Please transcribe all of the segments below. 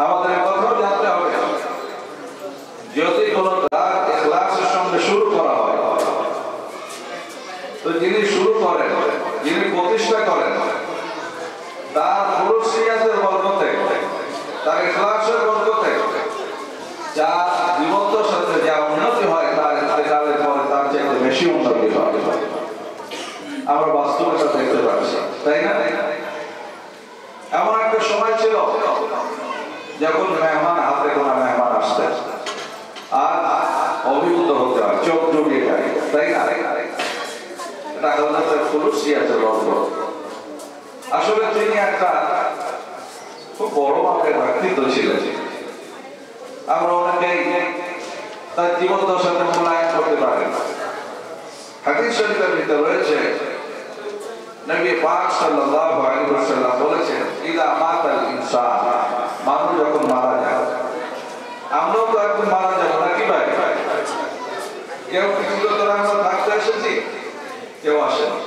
আমাদের কথাও জানতে হবে। যদি কোনো কাজ ইখলাসের সঙ্গে শুরু করা হয়, তো যিনি শুরু করেন, যিনি প্রতিষ্ঠা করেন, তার ফুরুসিয়াতের বরকতে, তার ইখলাসের বরকতে যা জীবন্ত সাথে যা উন্নতি হয়, তার ইন্তেকালের পরে তার চাইতে বেশি উন্নতি হয়। আমরা বাস্তবতা দেখতে পাচ্ছি, তাই না? এমন একটা সময় ছিল যখন মেহমান হাতে গোনা মেহমান আসতেন, আর অভিভূত হতে হয়, চোখ জুড়িয়ে যায়, তাই না? এটা হযরতের ফুরুসিয়াতের বরকত। আসলে তিনি একটা খুব বড় মাপের ব্যক্তিত্ব ছিলেন। আমরা অনেকেই তার জীবদ্দশাকে মূল্যায়ন করতে পারি না। হাদিস শরীফের ভিতরে রয়েছে, নবী পাক সাল্লাল্লাহু আলাইহি ওয়াসাল্লাম বলেছেন, ইদা মাতাল ইনসান, মানুষ যখন মারা যায়, আমরাও তো একদিন মারা যাবো, নাকি ভাই? কেউ কিছু তো আমরা থাকতে এসেছি, কেউ আসে না।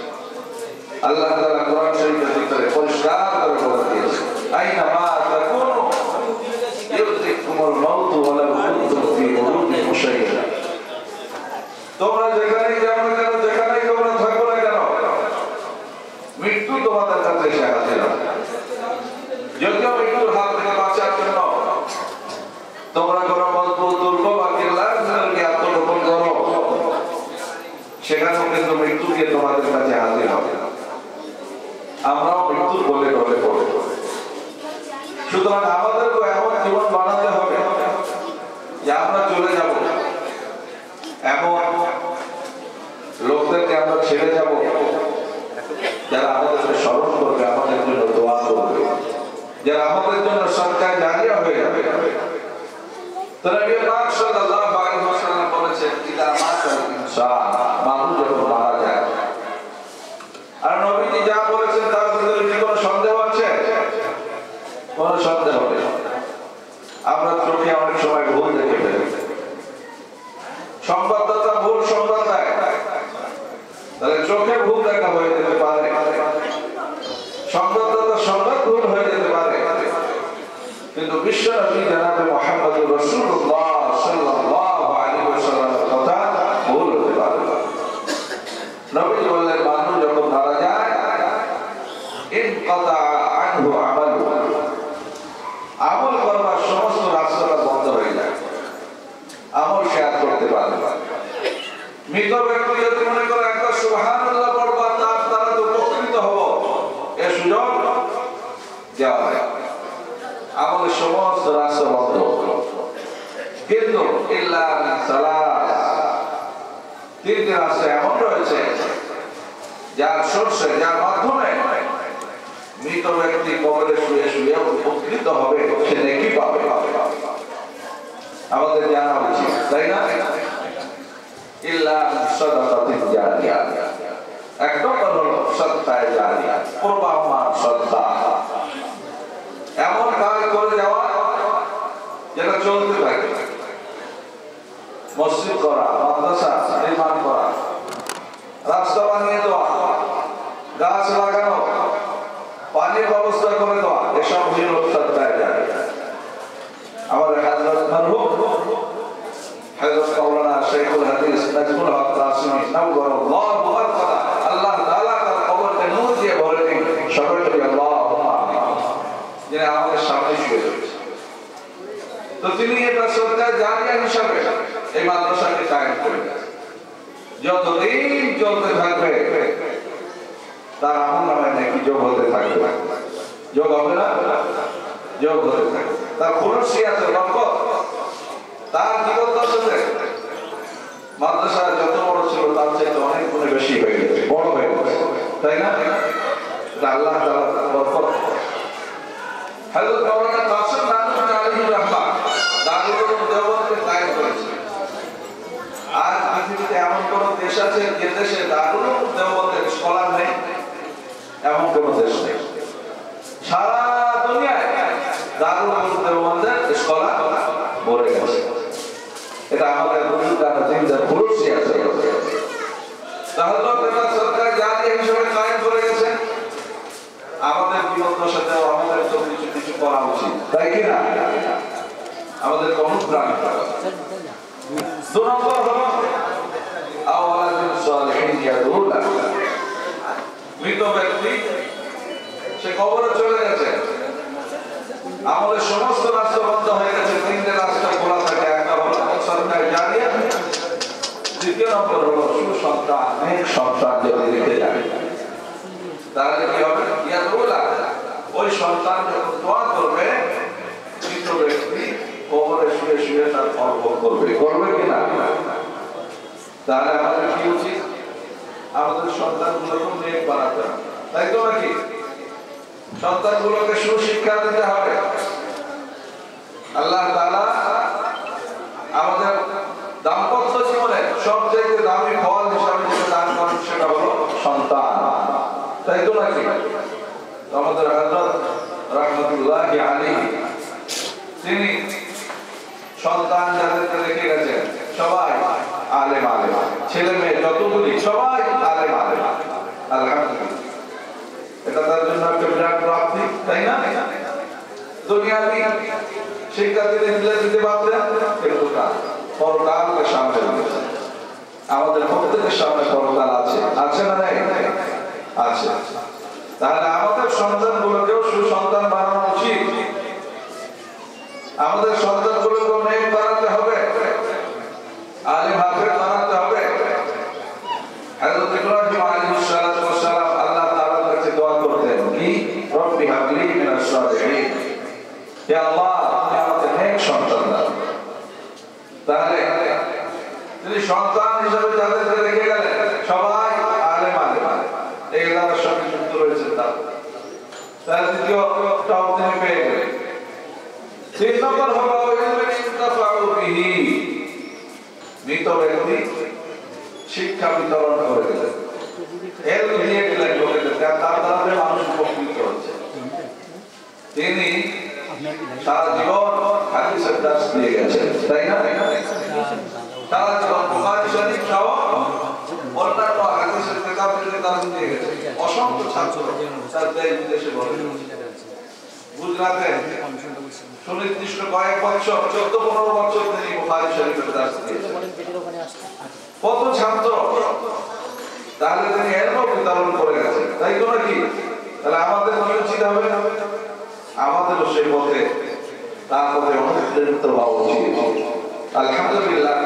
আল্লাহ তাআলা কোরআন শরীফের ভিতরে পরিষ্কার করে বলে দিয়েছেন, আইনা মা তাকুনু ইউদরিকুমুল মাউত ওয়ালাউ কুনতুম ফি বুরুজিন মুশাইয়্যাদা। তোমরা যেখানেই যাও না কেন, যেখানেই তোমরা থাকো না কেন, মৃত্যু তোমাদের কাছে এসে হাজির হবে। যদিও মৃত্যুর হাত থেকে বাঁচার জন্য তোমরা কোনো মজবুত দুর্গ বা কিল্লার ভিতরে আত্মগোপন করো, সেখানেও কিন্তু মৃত্যু দিয়ে তোমাদের কাছে হাজির হবে। আমরাও মৃত্যুর বলে ডলে পড়ে। সুতরাং আমাদেরকে এমন জীবন বানাতে হবে যে আমরা চলে যাব, এমন লোকদেরকে আমরা ছেড়ে যাব যারা আমাদেরকে স্মরণ করবে, আমাদের জন্য দোয়া করবে, যারা আমাদের জন্য সরকার জারিয়া হয়ে যাবে। তো নবী পাক সাল্লাল্লাহু আলাইহি ওয়াসাল্লাম বলেছেন, ইদা মাতাল ইনসান, মানুষ যখন মারা যায়। আর নবীজি যা বলেছেন তার ভিতরে কি কোনো সন্দেহ আছে? কোনো সন্দেহ নেই। আমরা চোখে অনেক সময় ভুল দেখে ফেলি, সংবাদদাতা ভুল সংবাদ দেয়, তাহলে চোখে ভুল দেখা হয়ে যেতে পারে, সংবাদদাতা সংবাদ ভুল হয়ে যেতে পারে, কিন্তু বিশ্ব নবী জনাবে মুহাম্মদুর রাসূলুল্লাহ সাল্লাল্লাহু আলাইহি ওয়াসাল্লামের কথা ভুল হতে পারে। নবী বললেন, মানুষ যখন মারা যায়, ইনকাতা আনহু আমালু, আমল করবার সমস্ত রাস্তাটা বন্ধ হয়ে যায়, আমল শেয়ার করতে পারে। মৃত ব্যক্তি যদি মনে করে একটা সুবহানাল্লাহ পড়বা, তার দ্বারা তো উপকৃত হব, এ সুযোগ দেওয়া হয়, আমলের সমস্ত রাস্তা বন্ধ। কিন্তু ইল্লা সালাস, তিনটি রাস্তা এমন রয়েছে যার সোর্সে, যার মাধ্যমে মৃত ব্যক্তি কবরে শুয়ে শুয়ে উপকৃত হবে, সে নেকি পাবে। আমাদের জানা উচিত, তাই না? ইল্লা সাদাকাতিন জারিয়া, এক নম্বর হলো সাদকায়ে জারিয়া, কুরবান সাদকা, এমন কাজ করে যাওয়া যেটা চলতে থাকে। মসজিদ করা, মাদ্রাসা নির্মাণ করা, রাস্তা বানিয়ে দেওয়া, গাছ লাগানো, পানির ব্যবস্থা করে দেওয়া, এসব হলো সাদকায়ে জারিয়া। আমাদের হযরত মরহুম হযরত মাওলানা শাইখুল হাদিস নাজমুল হক কাসিমি নাওয়ারাল্লাহু বারাকাতুহু, আল্লাহ তাআলা তার কবরকে নূর দিয়ে ভরে দিন, সকলে বলি আল্লাহুম্মা আমিন। যিনি আমাদের সামনে শুয়ে রয়েছে, তো তিনি এটা সরকার জারিয়া হিসাবে এই মাদ্রাসাকে কায়েম করে গেছেন। যতদিন চলতে থাকবে তার আমল নামে নাকি যোগ হতে থাকবে, যোগ হবে না, যোগ হতে থাকবে। তার ফুরুসিয়াতের বরকত, তার জীবদ্দশাতে মাদ্রাসা যত বড় ছিল তার চাইতে অনেক গুণে বেশি হয়ে গেছে, বড় হয়ে গেছে, তাই না? এটা আল্লাহ তাআলার বরকত। হযরত মাওলানা কাসিম নানভী আলাইহির রহমান দারুল উলুম দেওবন্দকে কায়েম করেছেন। আজ পৃথিবীতে এমন কোন দেশ আছে যে দেশে দারুল উলুম দেওবন্দের স্কলার নেই? এমন কোন দেশ নেই। সারা দুনিয়ায় দারুল উলুম দেওবন্দের স্কলার ভরে গেছে। এটা আমাদের বুজুর্গান জিন্দার ফুরুসিয়াত আছে। তাহলে এটা সরকার জাতীয় হিসেবে কায়েম করে গেছে। আমাদের জীবদ্দশাতেও আমাদের তো কিছু কিছু করা উচিত, তাই কি না? আমাদের অনুপ্রাণিত। 2 নম্বর হলো আওয়ালাদুন সালিহিন ইয়াদউ লাহু। মৃত ব্যক্তি সে কবরে চলে গেছে, আমাদের সমস্ত রাস্তা বন্ধ হয়ে গেছে, 3টে রাস্তা খোলা থাকে। একটা হলো সরকার জারিয়া, দ্বিতীয় নম্বর হলো সুসন্তান, নেক সন্তান যদি রেখে যায় তাহলে কি হবে? ইয়াদউ লাহু, ওই সন্তান যখন দোয়া করবে মৃত ব্যক্তি কবরে শুয়ে শুয়ে তার ফল ভোগ করবে, করবে কিনা? তাহলে আমাদের কি উচিত? আমাদের সন্তানগুলোকে নেক বানাতে হবে, তাই তো নাকি? সন্তানগুলোকে সুশিক্ষা দিতে হবে। আল্লাহ তাআলা আমাদের দাম্পত্য জীবনে সবচেয়ে দামি ফল হিসাবে যেটা দান করেন সেটা হলো সন্তান, তাই তো নাকি? আমাদের হযরত রাহমাতুল্লাহি আলাইহি তিনি সন্তান যাদেরকে রেখে গেছেন সবাই আলেম, ছেলে মেয়ে যতগুলি সবাই আলেম। আলহামদুলিল্লাহ, এটা তার জন্য একটা বিরাট প্রাপ্তি, তাই না? দুনিয়াবি শিক্ষা তিনি দিতে পারতেন, কিন্তু না, পরকালকে সামনে রেখেছেন। আমাদের প্রত্যেকের সামনে পরকাল আছে, আছে না নাই? আছে। তাহলে আমাদের সন্তানগুলোকেও সুসন্তান বানানো উচিত। আমাদের সন্তানগুলোকে নেক বানাতে হবে, আলেম হাফেজ বানাতে হবে। হযরত ইব্রাহিম আলাইহিস সালাতু ওয়াস সালাম আল্লাহ তাআলার কাছে দোয়া করতেন কি? রব্বি হাবলি মিনাস সালিহিন, হে আল্লাহ তুমি আমাকে নেক সন্তান দাও। তাহলে তিনি সন্তান হিসেবে যাদেরকে রেখে গেলেন সবাই আলেম, এই এলাকার সঙ্গে যুক্ত রয়েছে। তার দ্বিতীয়টাও তিনি পেয়ে গেলেন। 3 নম্বর হলো মৃত ব্যক্তি শিক্ষা বিতরণ করে দিলেন, এর দিয়ে গেলেন লোকেদের, তার দ্বারা মানুষ উপকৃত হচ্ছে। তিনি সারা জীবন হাদিসের দাস দিয়ে গেছেন, তাই না? সারা জীবন বুখারী শরীফ সহ অন্যান্য হাদিসের কিতাবগুলো দাস দিয়ে গেছেন। অসংখ্য ছাত্র তার দেশ বিদেশে বলে গুজরাটে সুনির্দিষ্ট কয়েক বছর 14-15 বছর তিনি বুখারী শরীফের দাস দিয়েছেন। কত ছাত্র, তাহলে তিনি এলম বিতরণ করে গেছেন, তাই তো নাকি? তাহলে আমাদের উচিত হবে আমাদেরও সেই পথে তার পথে অনুপ্রাণিত হওয়া উচিত। আলহামদুলিল্লাহ,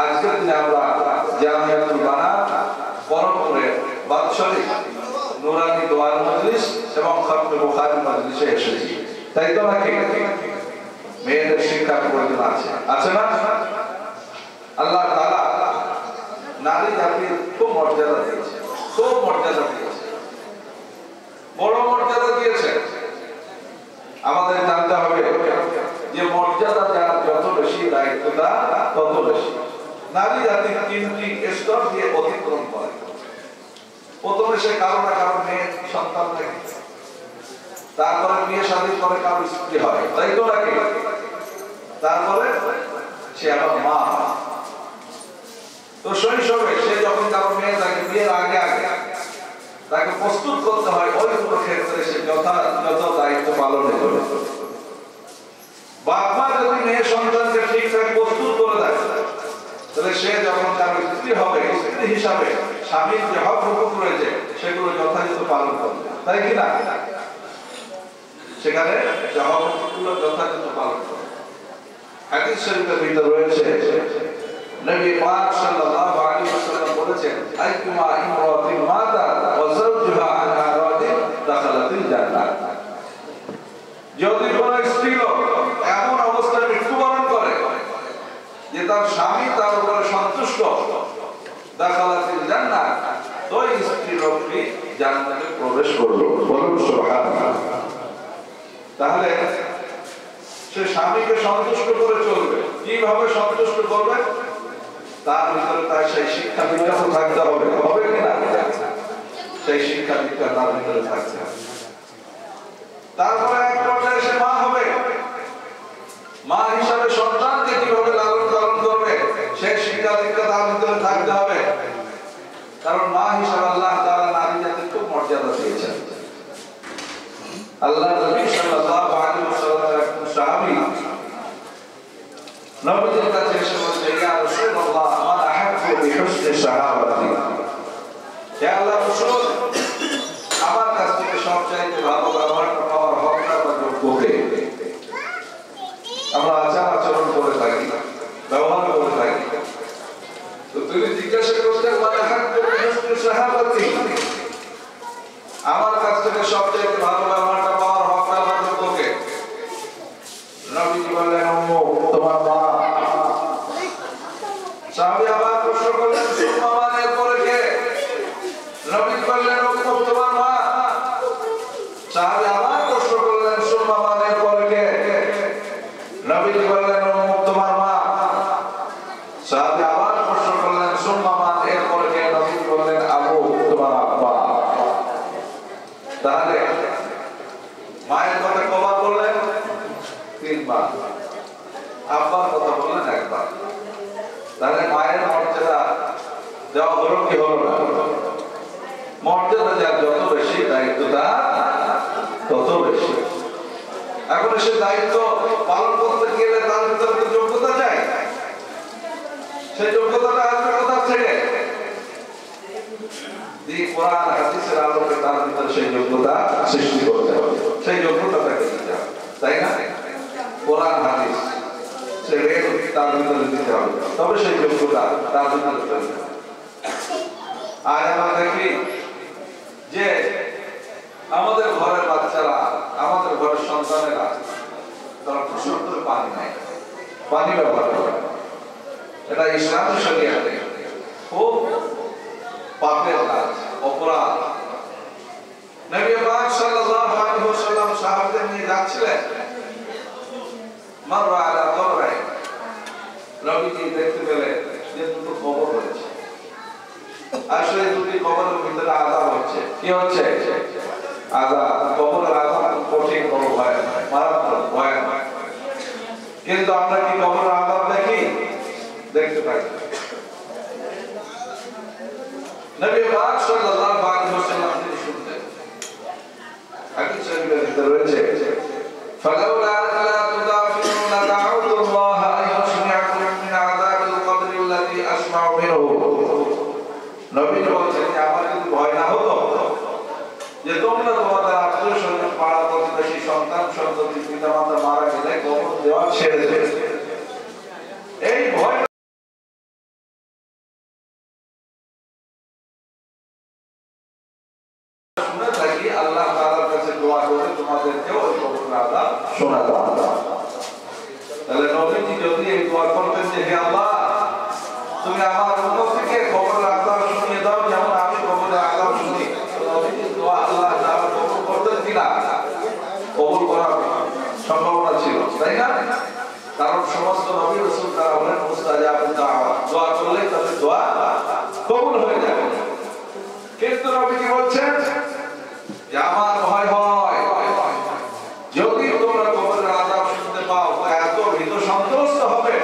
আজকের দিনে আমরা জামিয়াতুল বানাত পরমপুরে বাৎসরিক নুরানি দোয়ার মজলিস এবং খতমে বুখারী মজলিসে এসেছি, তাই তো নাকি? মেয়েদের শিক্ষার প্রয়োজন আছে, আছে না? আল্লাহ তাআলা নারী জাতির খুব মর্যাদা দিয়েছে, খুব মর্যাদা দিয়েছে, বড় মর্যাদা দিয়েছে। আমাদের জানতে হবে যে মর্যাদা যার যত বেশি, দায়িত্বটা তত বেশি। নারী জাতি 3টি স্তর দিয়ে অতিক্রম করে। প্রথমে সে কারো না কারো মেয়ে সন্তান থাকে, তারপরে বিয়ে শাদী করে কারো স্ত্রী হয়, তাই তো নাকি? তারপরে সে আবার মা। তো শৈশবে সে যখন কারো মেয়ে থাকে, বিয়ের আগে আগে তাকে প্রস্তুত করতে হয় ওই পুরো ক্ষেত্রে সে যথাযথ দায়িত্ব পালন করে। বাপ মা যদি মেয়ে সন্তানকে ঠিকঠাক প্রস্তুত করে দেয়, তাহলে সে যখন তার স্ত্রী হবে, স্ত্রী হিসাবে স্বামীর যে হক হুকুম রয়েছে সেগুলো যথাযথ পালন করবে, তাই কি না? সেখানে যে হক হুকুমগুলো যথাযথ পালন করবে। হাদিস শরীফের ভিতরে রয়েছে নবী পাক সাল্লাল্লাহু আলাইহি ওয়াসাল্লাম বলেছেন, আইয়ুমা ইমরাতিন মাতা ওয়া যাওজুহা আনহা রাদিন দাখালাতিল জান্নাহ। যদি কোন স্ত্রী লোক এমন অবস্থায় মৃত্যুবরণ করে যে তার স্বামী তার উপরে সন্তুষ্ট, দাখালাতিল জান্নাহ, তো এই স্ত্রী লোকটি জান্নাতে প্রবেশ করলো। বলুন সুবহানাল্লাহ। তাহলে সে স্বামীকে সন্তুষ্ট করে চলবে। কিভাবে সন্তুষ্ট করবে? তার ভিতরে তার সেই শিক্ষা দীক্ষা থাকতে হবে, হবে কিনা? সেই শিক্ষা দীক্ষা তার ভিতরে থাকতে হবে। তারপরে এক পর্যায়ে সে মা হবে। মা হিসাবে সন্তানকে কিভাবে লালন পালন করবে সেই শিক্ষা দীক্ষা তার ভিতরে থাকতে হবে। কারণ মা হিসাবে আল্লাহ তাআলা নারী জাতিকে খুব মর্যাদা দিয়েছেন। আল্লাহ নবী সাল্লাল্লাহু নবীজির কাছে এসে বলছে, ইয়া রাসূলুল্লাহ মান আহাব্বু বিহুসনি সাহাবাতি, হে আল্লাহর রাসূল, আমার কাছ থেকে সবচাইতে ভালো ব্যবহারটা পাওয়ার হকটা বা যোগ্যকে। আমরা আচার আচরণ করে থাকি, ব্যবহার করে থাকি, তো তুমি জিজ্ঞাসা করছেন মান আহাব্বু বিহুসনি সাহাবাতি, আমার কাছ থেকে সবচাইতে ভালো ব্যবহারটা পাওয়ার হকটা বা যোগ্যকে। নবীজি বললেন, তোমার মা। সাহাবী আবার প্রশ্ন করলেন, সুম্মা মান, এরপরে কে? নবীজি বললেন, তোমার মা। সাহাবী আবার প্রশ্ন করলেন, সুম্মা মান, এরপরে কে? নবীজি বললেন, তোমার মা। সাহাবী আবার প্রশ্ন করলেন, সুম্মা মান, এরপরে কে? নবীজি বললেন, আবু, তোমার আব্বা। তাহলে মায়ের কথা কবার বললেন? 3 বার। আব্বার কথা বললেন 1 বার। তাহলে মায়ের মর্যাদা দেওয়া হলো কি হলো না? মর্যাদা যার যত বেশি, দায়িত্বটা তত বেশি। এখন সে দায়িত্ব পালন করতে গেলে তার ভিতরে তো যোগ্যতা চাই। সেই যোগ্যতাটা আসবে কোথা থেকে? কোরআন হাদিসের আলোকে তার ভিতরে সেই যোগ্যতা সৃষ্টি করতে হবে, সেই যোগ্যতাটাকে দিতে হবে, তাই না? কোরআন হাদিস তার ভিতরে দিতে হবে, তবে সেই যোগ্যতা তার ভিতরে তৈরি হবে। আর আমরা দেখি যে আমাদের ঘরের বাচ্চারা, আমাদের ঘরের সন্তানেরা, তারা প্রচুর করে পানি নেয়, পানি ব্যবহার করে। এটা ইসলামের শরীয়তে খুব পাপের কাজ, অপরাধ। নবী পাক সাল্লাল্লাহু আলাইহি ওয়াসাল্লাম সাহাবাদের নিয়ে যাচ্ছিলেন, মাররা আলা কবরে। নবীজি দেখতে পেলেন যে 2টো কবর রয়েছে। আসলে 2টি কবরের ভিতরে আযাব হচ্ছে। কি হচ্ছে? আযাব। কবরের আযাব কঠিন, বড় ভয়ানক, মারাত্মক, ভয়ানক। কিন্তু আমরা কি কবরের আযাব দেখি? দেখতে পাই না। নবী পাক সাল্লাল্লাহু আলাইহি ওয়াসাল্লাম তিনি শুনতেন। হাদিস শরীফের ভিতরে রয়েছে, ফালাউলা লা তুদাফিরুনা দাউতুল্লাহ আন ইউসমি'akum মিন আযাবিল কবরি আল্লাযী আসমা'ু মিনহু। নবী বলছেন যে আমার যদি ভয় না হতো যে তোমরা তোমাদের আত্মীয়-স্বজন, পাড়া প্রতিবেশী, সন্তান সন্ততি, পিতামাতা মারা গেলে কবর দেওয়া ছেড়ে দেবে, এই ভয় শুনে থাকি, আল্লাহ তাআলার কাছে দোয়া করে তোমাদেরকেও ওই কবরের আযাব শোনা দাও। তাহলে নবীজি যদি এই দোয়া করতেন যে হে আল্লাহ, তুমি আমার উম্মতকে কবরের আযাব শুনিয়ে দাও যেমন আমি কবরের আযাব শুনি, নবীজি দোয়া আল্লাহ তাআলা কবুল করতেন কিনা? কবুল করার সম্ভাবনা ছিল, তাই না? কারণ সমস্ত নবী রাসূল তারা হলেন মুস্তাজাবুদ দাওয়া, দোয়া করলেই তাদের দোয়া কবুল হয়ে যাবে। কিন্তু নবীজি বলছেন যে আমার ভয় হয় যদি তোমরা কবরের আযাব শুনতে পাও, এত ভীত সন্ত্রস্ত হবে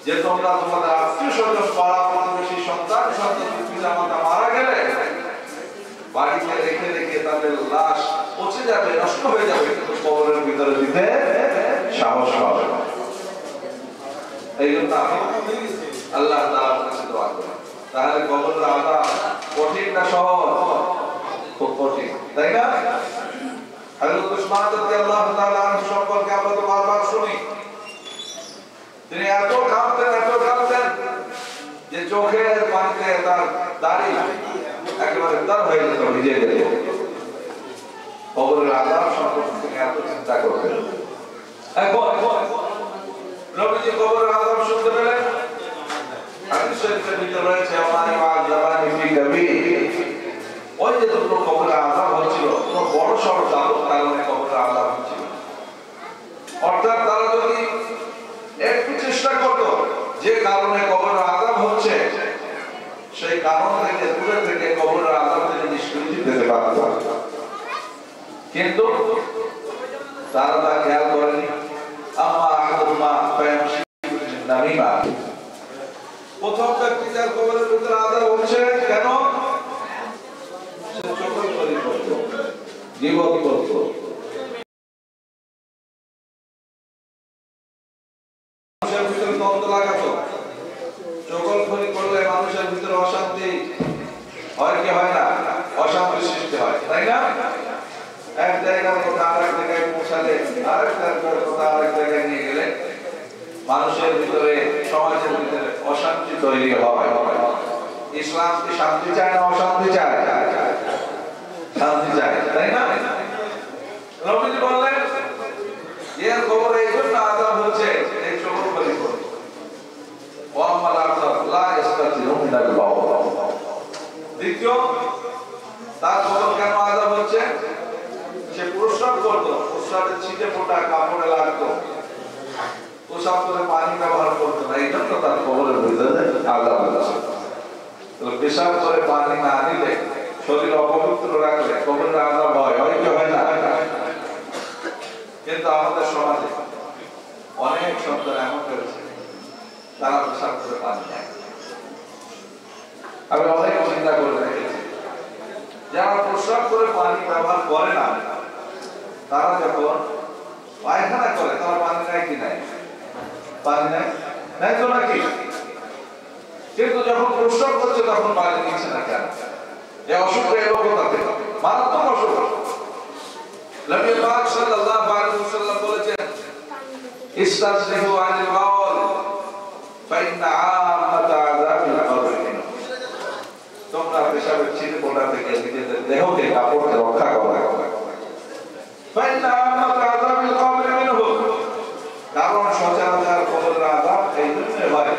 যে তোমরা তোমাদের আত্মীয়-স্বজন, পাড়া প্রতিবেশী, সন্তান সন্ততি, পিতামাতা মারা গেলে বাড়িতে রেখে রেখে তাদের লাশ পচে যাবে, নষ্ট হয়ে যাবে, কিন্তু কবরের ভিতরে দিতে সাহস পাবে না। এই জন্য আমি আল্লাহ তাআলার কাছে দোয়া করি। তাহলে কবরের আযাব কঠিন না সহজ? খুব কঠিন, তাই না? হযরত উসমান রাদিয়াল্লাহু তাআলা আনহু সম্পর্কে আমরা তো বারবার শুনি, তিনি এত কাঁদতেন যে চোখের পানিতে তার দাড়ি একেবারে তার হয়ে যেত, ভিজে যেত। কবরের আযাব সম্পর্কে তিনি এত চিন্তা করতেন। এখন নবীজি কবরের আযাব শুনতে পেলেন। হাদিস শরীফের ভিতরে রয়েছে, আমানি ওয়া'যাবানি ফি কাবীর। ওই যে দুটো কবরের আযাব হচ্ছিল, কোনো বড় সড় কারণে কবরের আযাব হচ্ছিল। অর্থাৎ তারা যদি একটু চেষ্টা করত যে কারণে কবরের আযাব হচ্ছে, সেই কারণ থেকে দূরে থেকে কবরের আযাব থেকে নিষ্কৃতি পেতে পারত, কিন্তু তারা তা খেয়াল করেনি। আম্মা আহাদুহুমা ফায়ামশি নামিমা, প্রথম ব্যক্তি যার কবরের ভিতরে আযাব হচ্ছে, কেন? সে চোখের করত, গীবত করত, দ্বন্দ্ব লাগাতো, চগলখড়ি করলে মানুষের ভিতরে অশান্তি হয় কি হয় না? অশান্তি সৃষ্টি হয়, তাই না? এক জায়গার কথা আরেক জায়গায় পৌঁছালে, আরেক জায়গার কথা আরেক জায়গায় নিয়ে গেলে মানুষের ভিতরে, সমাজের ভিতরে অশান্তি তৈরি হয়। ইসলাম কি শান্তি চায় না অশান্তি চায়? শান্তি চায়, তাই না? নবীজি বললেন এর কবরে এই জন্য আযাব হচ্ছে এই চগলখড়ি করে। ওয়ামাল আযাব লা ইস্তাতিরু মিনাল বাউল। দ্বিতীয়, তার কবর কেন আযাব হচ্ছে? সে প্রস্রাব করতো, প্রস্রাবের ছিটে ফোঁটা কাপড়ে লাগতো, প্রস্রাব করে পানি ব্যবহার করতো না, এই জন্য তার কবরের ভিতরে আযাব হচ্ছে। পেশাব করে পানি না নিলে, শরীর অপবিত্র রাখলে কবরের আযাব হয় কি হয় না? কিন্তু আমাদের সমাজে অনেক সন্তান এমন রয়েছে তারা পেশাব করে পানি নেয়। আমি অনেক চিন্তা করে দেখেছি, যারা প্রস্রাব করে পানি ব্যবহার করে না, তারা যখন পায়খানা করে তারা পানি নেয় কি নেয়? পানি নেয়, নেয় তো নাকি? কিন্তু যখন প্রস্রাব করছে তখন পানি নিচ্ছে না কেন? এই অসুখটা এলো কোথা থেকে? মারাত্মক অসুখ। নবী পাক সাল্লাল্লাহু আলাইহি ওয়াসাল্লাম বলেছেন, ইস্তাসরিহু আনিল বাউল ফাইন্না আমাতা আযাবিল কবর। তোমরা পেশাবের ছিটে ফোঁটা থেকে নিজেদের দেহকে কাপড়ে রক্ষা করো। ফাইন্না আমাতা আযাবিল কবর মিনহু। কারণ সচরাচর কবরের আযাব এই জন্য হয়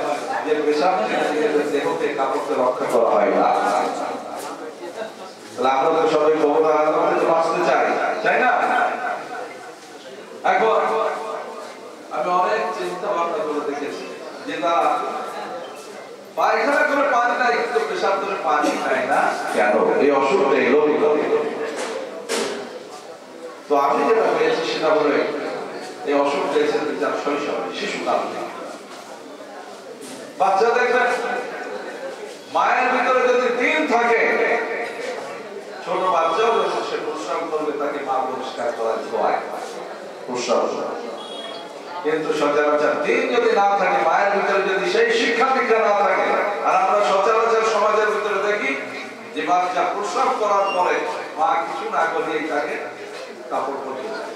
যে পেশাব থেকে নিজেদের দেহকে কাপড়ে রক্ষা করা হয় না। তাহলে আমরা তো সবাই কবরের আযাব থেকে বাঁচতে চাই, তাই না? এখন আমি অনেক চিন্তা ভাবনা করে দেখেছি যে তারা পায়খানা করে পানি নাই কিন্তু পেশাব করে পানি খায় না কেন? এই অসুখটা এলো কি করে? তো আমি যেটা পেয়েছি সেটা হলো এই অসুখটা এসেছে যার শৈশবে, শিশুকাল থেকে। বাচ্চা দেখবেন মায়ের ভিতরে যদি দিন থাকে, ছোট বাচ্চাও যখন সে প্রস্রাব করবে তাকে মা পরিষ্কার করার দোয়ায় প্রস্রাব। কিন্তু সচরাচর দিন যদি না থাকে, মায়ের ভিতরে যদি সেই শিক্ষা দীক্ষা না থাকে, আর আমরা সচরাচর সমাজের ভিতরে দেখি যে বাচ্চা প্রস্রাব করার পরে মা কিছু না করিয়ে তাকে কাপড় পরিয়ে দেয়।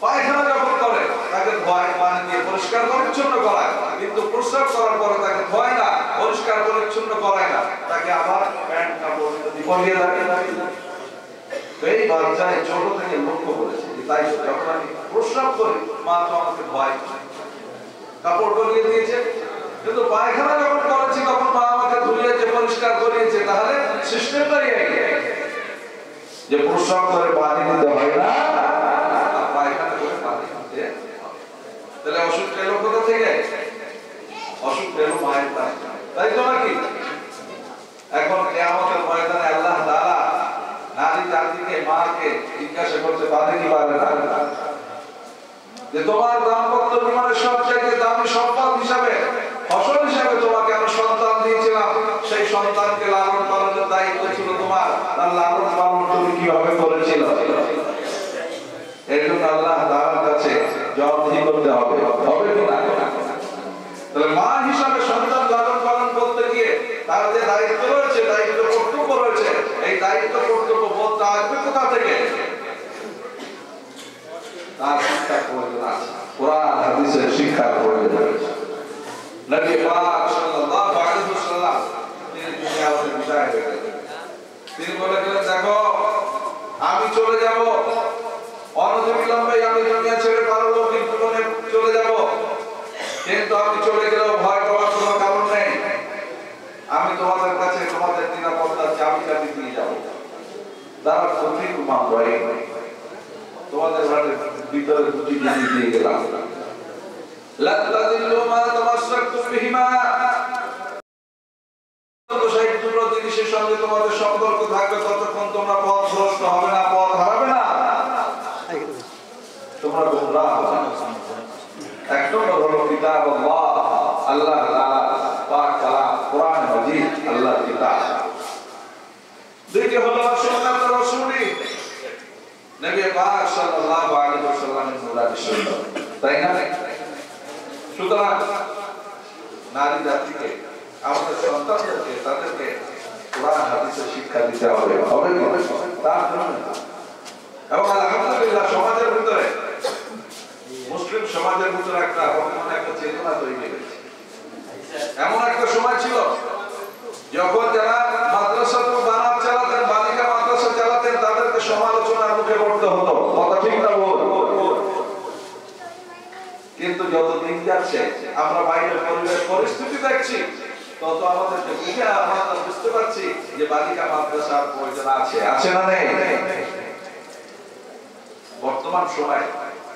পায়খানা যখন করে তাকে ধোয়, পানি দিয়ে পরিষ্কার পরিচ্ছন্ন করায়, কিন্তু প্রস্রাব করার পরে তাকে ধোয় না, পরিষ্কার পরিচ্ছন্ন করায় না, তাকে আবার প্যান্ট কাপড় পরিয়ে দেয়। এই বাচ্চায় ছোট থেকে লক্ষ্য করেছে, তাই যখন আমি প্রস্রাব করি মা তো আমাকে ভয় কাপড় পরিয়ে দিয়েছে, কিন্তু পায়খানা যখন করেছি তখন মা আমাকে ধুইয়েছে, পরিষ্কার করিয়েছে। তাহলে সিস্টেমটাই যে প্রস্রাব করে পানি দিতে হয় না, পায়খানা করে পানি দিতে। তাহলে অসুখ এলো কোথা থেকে? অসুখ এলো মায়ের কাছ থেকে, তাই তো নাকি? এখন কিয়ামতের ময়দানে আল্লাহ তাআলা নারী জাতিকে, মাকে জিজ্ঞাসা করতে পারে কি পারে না যে তোমার দাম্পত্য জীবনের সবচেয়ে দামি সম্পদ হিসাবে, ফসল হিসাবে তোমাকে আমি সন্তান দিয়েছিলাম, সেই সন্তানকে লালন পালনের দায়িত্ব ছিল তোমার, তার লালন পালন তুমি কিভাবে করেছিল? এর জন্য আল্লাহ তাআলার কাছে জবাবদিহি করতে হবে, হবে কি না? তাহলে মা হিসাবে সন্তান লালন পালন করতে গিয়ে তার যে দায়িত্ব রয়েছে, দায়িত্ব কর্তব্য রয়েছে, এই দায়িত্ব কর্তব্য বোধটা আসবে কোথা থেকে? তার শিক্ষার প্রয়োজন আছে, কোরআন হাদিসের শিক্ষার প্রয়োজন রয়েছে। নবী পাক সাল্লাল্লাহু আলাইহি ওয়াসাল্লাম তিনি দুনিয়া থেকে বিদায় হয়ে গেলেন। তিনি বলেছিলেন, দেখো আমি চলে যাব, অনতিবিলম্বে আমি দুনিয়া ছেড়ে পারলৌকিক জীবনে চলে যাব, কিন্তু আমি চলে গেলেও ভয় পাওয়ার কোনো কারণ নেই। আমি তোমাদের কাছে তোমাদের নিরাপত্তার চাবিটা দিয়ে যাব। তারা সত্যি তোমার ভয় তোমাদের ঘরের ভিতরে দুটি জিনিস দিয়ে গেলাম। লাতাদিল্লু মা তামাসসাকতুম বিহিমা। সেই দুটো জিনিসের সঙ্গে তোমাদের সম্পর্ক থাকবে, ততক্ষণ তোমরা পথভ্রষ্ট হবে না, পথ হারাবে না, তোমরা গোমরাহ হবে না। এক নম্বর হলো কিতাবুল্লাহ, আল্লাহ তাআলা পাক কালাম কোরআন মাজিদ, আল্লাহর কিতাব। দ্বিতীয় হলো সুন্নাত রাসূলি, নবী পাক সাল্লাল্লাহু আলাইহি ওয়াসাল্লামের নুরানি সুন্নাত, তাই না? সুতরাং নারী জাতিকে, আমাদের সন্তানদেরকে, তাদেরকে কোরআন হাদিসের শিক্ষা দিতে হবে। এবং আলহামদুলিল্লাহ সমাজের ভিতরে, মুসলিম সমাজের ভিতরে একটা বর্তমানে একটা চেতনা তৈরি হয়েছে। এমন একটা সময় ছিল যখন যারা মাদ্রাসাতুল বানাত চালাতেন, বালিকা মাদ্রাসা চালাতেন, তাদেরকে সমালোচনার মুখে পড়তে হতো। কথা ঠিক না বল? কিন্তু যত দিন যাচ্ছে আমরা বাইরের পরিবেশ পরিস্থিতি দেখছি, তত আমাদেরকে বুঝে আমরা বুঝতে পারছি যে বালিকা মাদ্রাসার প্রয়োজন আছে, আছে না নেই? বর্তমান সময়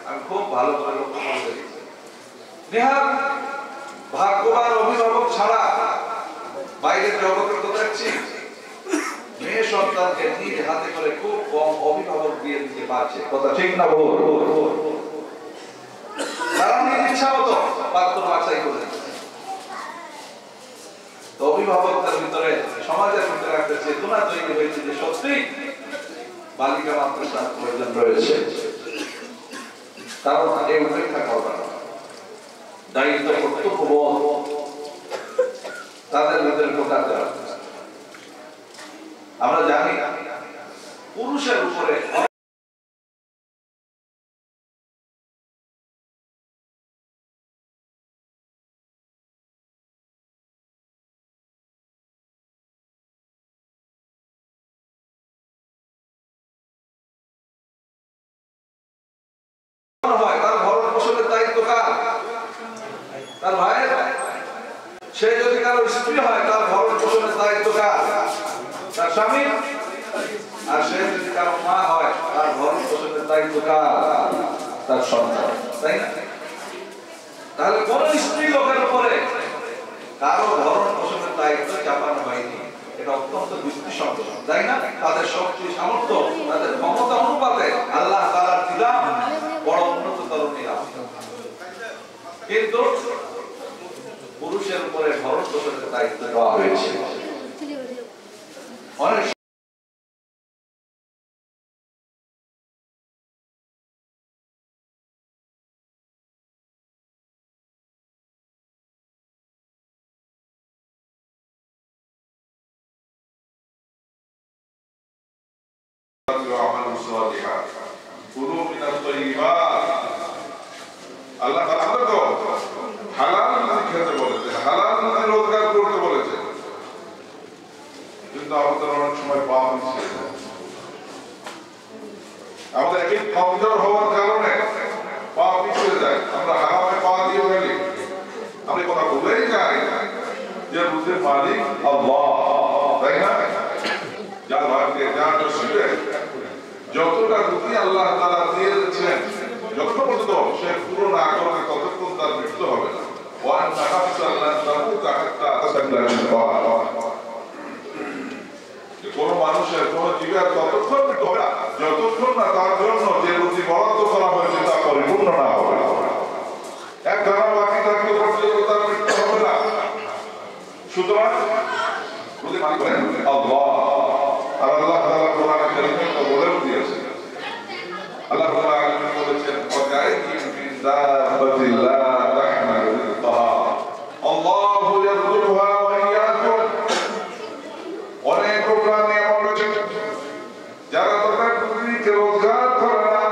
আমি খুব ভালো করে লক্ষ্য করতে দেখছি, নেহাত ভাগ্যবান অভিভাবক ছাড়া বাইরের জগতে তো দেখছি মেয়ে সন্তানকে নিজ হাতে করে খুব কম অভিভাবক বিয়ে দিতে পারছে। কথা ঠিক না বল? তারা নিজ ইচ্ছা মতো পাত্র বাছাই করে দিচ্ছে। তো অভিভাবকদের ভিতরে, সমাজের ভিতরে একটা চেতনা তৈরি হয়েছে যে সত্যি বালিকা মাদ্রাসার প্রয়োজন রয়েছে। কারণ এই উপেক্ষা করা দায়িত্ব, কর্তব্যবোধ তাদের ভিতরে ঢোকাতে হবে। আমরা জানি পুরুষের উপরে হয়, তার ভরণ পোষণের দায়িত্ব কার? তার ভাইয়ের। সে যদি কারো স্ত্রী হয়, তার ভরণ পোষণের দায়িত্ব কার? তার স্বামী। আর সে যদি কারো মা হয়, তার ভরণ পোষণের দায়িত্ব কার? তার সন্তান। তাই না? তাহলে কোন স্ত্রী লোকের উপরে কারো ভরণ পোষণের দায়িত্ব চাপানো হয়নি। এটা অত্যন্ত যুক্তিসঙ্গত, তাই না? তাদের শক্তি, সামর্থ্য, তাদের ক্ষমতা অনুপাতে আল্লাহ তাআলার দিলাম বড় উন্নততর নিলাম। কিন্তু পুরুষের উপরে ভরণ পোষণের দায়িত্ব দেওয়া হয়েছে। অনেক আল্লাহ তাআলা তো হালাল খেতে বলেছে, হালাল রোজগার করতে বলেছে, কিন্তু আমাদের অনেক সময় পাপ হচ্ছে। আমাদের একই কমজোর হওয়ার কারণে পাপ পিছিয়ে যায়। আমরা হারামে পা দিয়ে ফেলি। আমরা কথা বলেই যাই যে রুজির মালিক আল্লাহ, তাই না? যার ভাগ্যে, যার নসিবে যতটা রুজি আল্লাহ তাআলা দিয়ে দিয়েছেন, যতক্ষণ পর্যন্ত সে পুরো না করবে ততক্ষণ তার মৃত্যু হবে না। ওয়ান তাহাফসা আল্লাহ তাবুকা হাত্তা তাসাল্লা কোন মানুষের, কোন জীবের ততক্ষণ মৃত্যু হবে না যতক্ষণ না তার জন্য যে রুজি বরাদ্দ করা হয়েছে তা পরিপূর্ণ না হবে। এক ধারা বাকি থাকতে পর্যন্ত তার মৃত্যু হবে না। সুতরাং রুজি মালিক হলেন আল্লাহ। আর আল্লাহ তাআলা কোরআনে কারীমে তো বলেও দিয়েছেন, আল্লাহ রাব্বুল আলামিন বলেছেন ওয়াকাইয়িন মিন দাব্বাতিন লা তাহমিলু রিজকাহা আল্লাহু ইয়ারযুকুহা ওয়া ইয়াকুম। অনেক প্রাণী এমন রয়েছে যারা তাদের রুজিকে রোজগার করে না,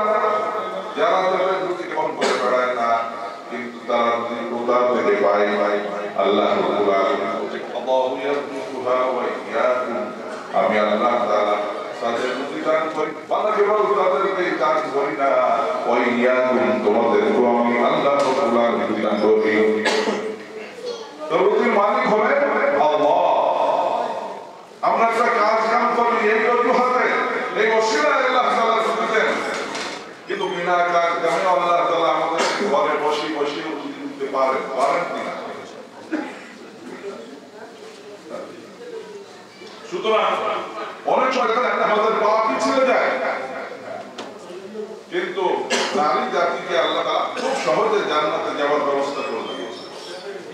যারা তাদের রুজিকে বহন করে বেড়ায় না, কিন্তু তারা রুজি কোথা থেকে পায়? আল্লাহ রাব্বুল আলামিন বলেছেন আল্লাহু ইয়ারযুকুহা ওয়া ইয়াকুম। আমি আল্লাহ তাআলা তাদের রুজি দান করি, বান্দা কেবল তাদেরকে দান করি না, ওই ইয়াকুম তোমাদেরকে আমি আল্লাহ রাব্বুল আলামিন দান করি। তো রুজির মালিক হবে আল্লাহ। আমরা একটা কাজ কাম করি এই অজুহাতে, এই ওসিলায় আল্লাহ তাআলা রুজি দেন, কিন্তু বিনা কাজ কামে আল্লাহ তাআলা আমাদের ঘরে বসে বসে রুজি দিতে পারেন কিনা? সুতরাং অনেক সময় আমাদের পাপ পিছিয়ে যায়, কিন্তু নারী জাতিকে আল্লাহ তাআলা খুব সহজে জান্নাতে যাওয়ার ব্যবস্থা করে দিয়েছেন।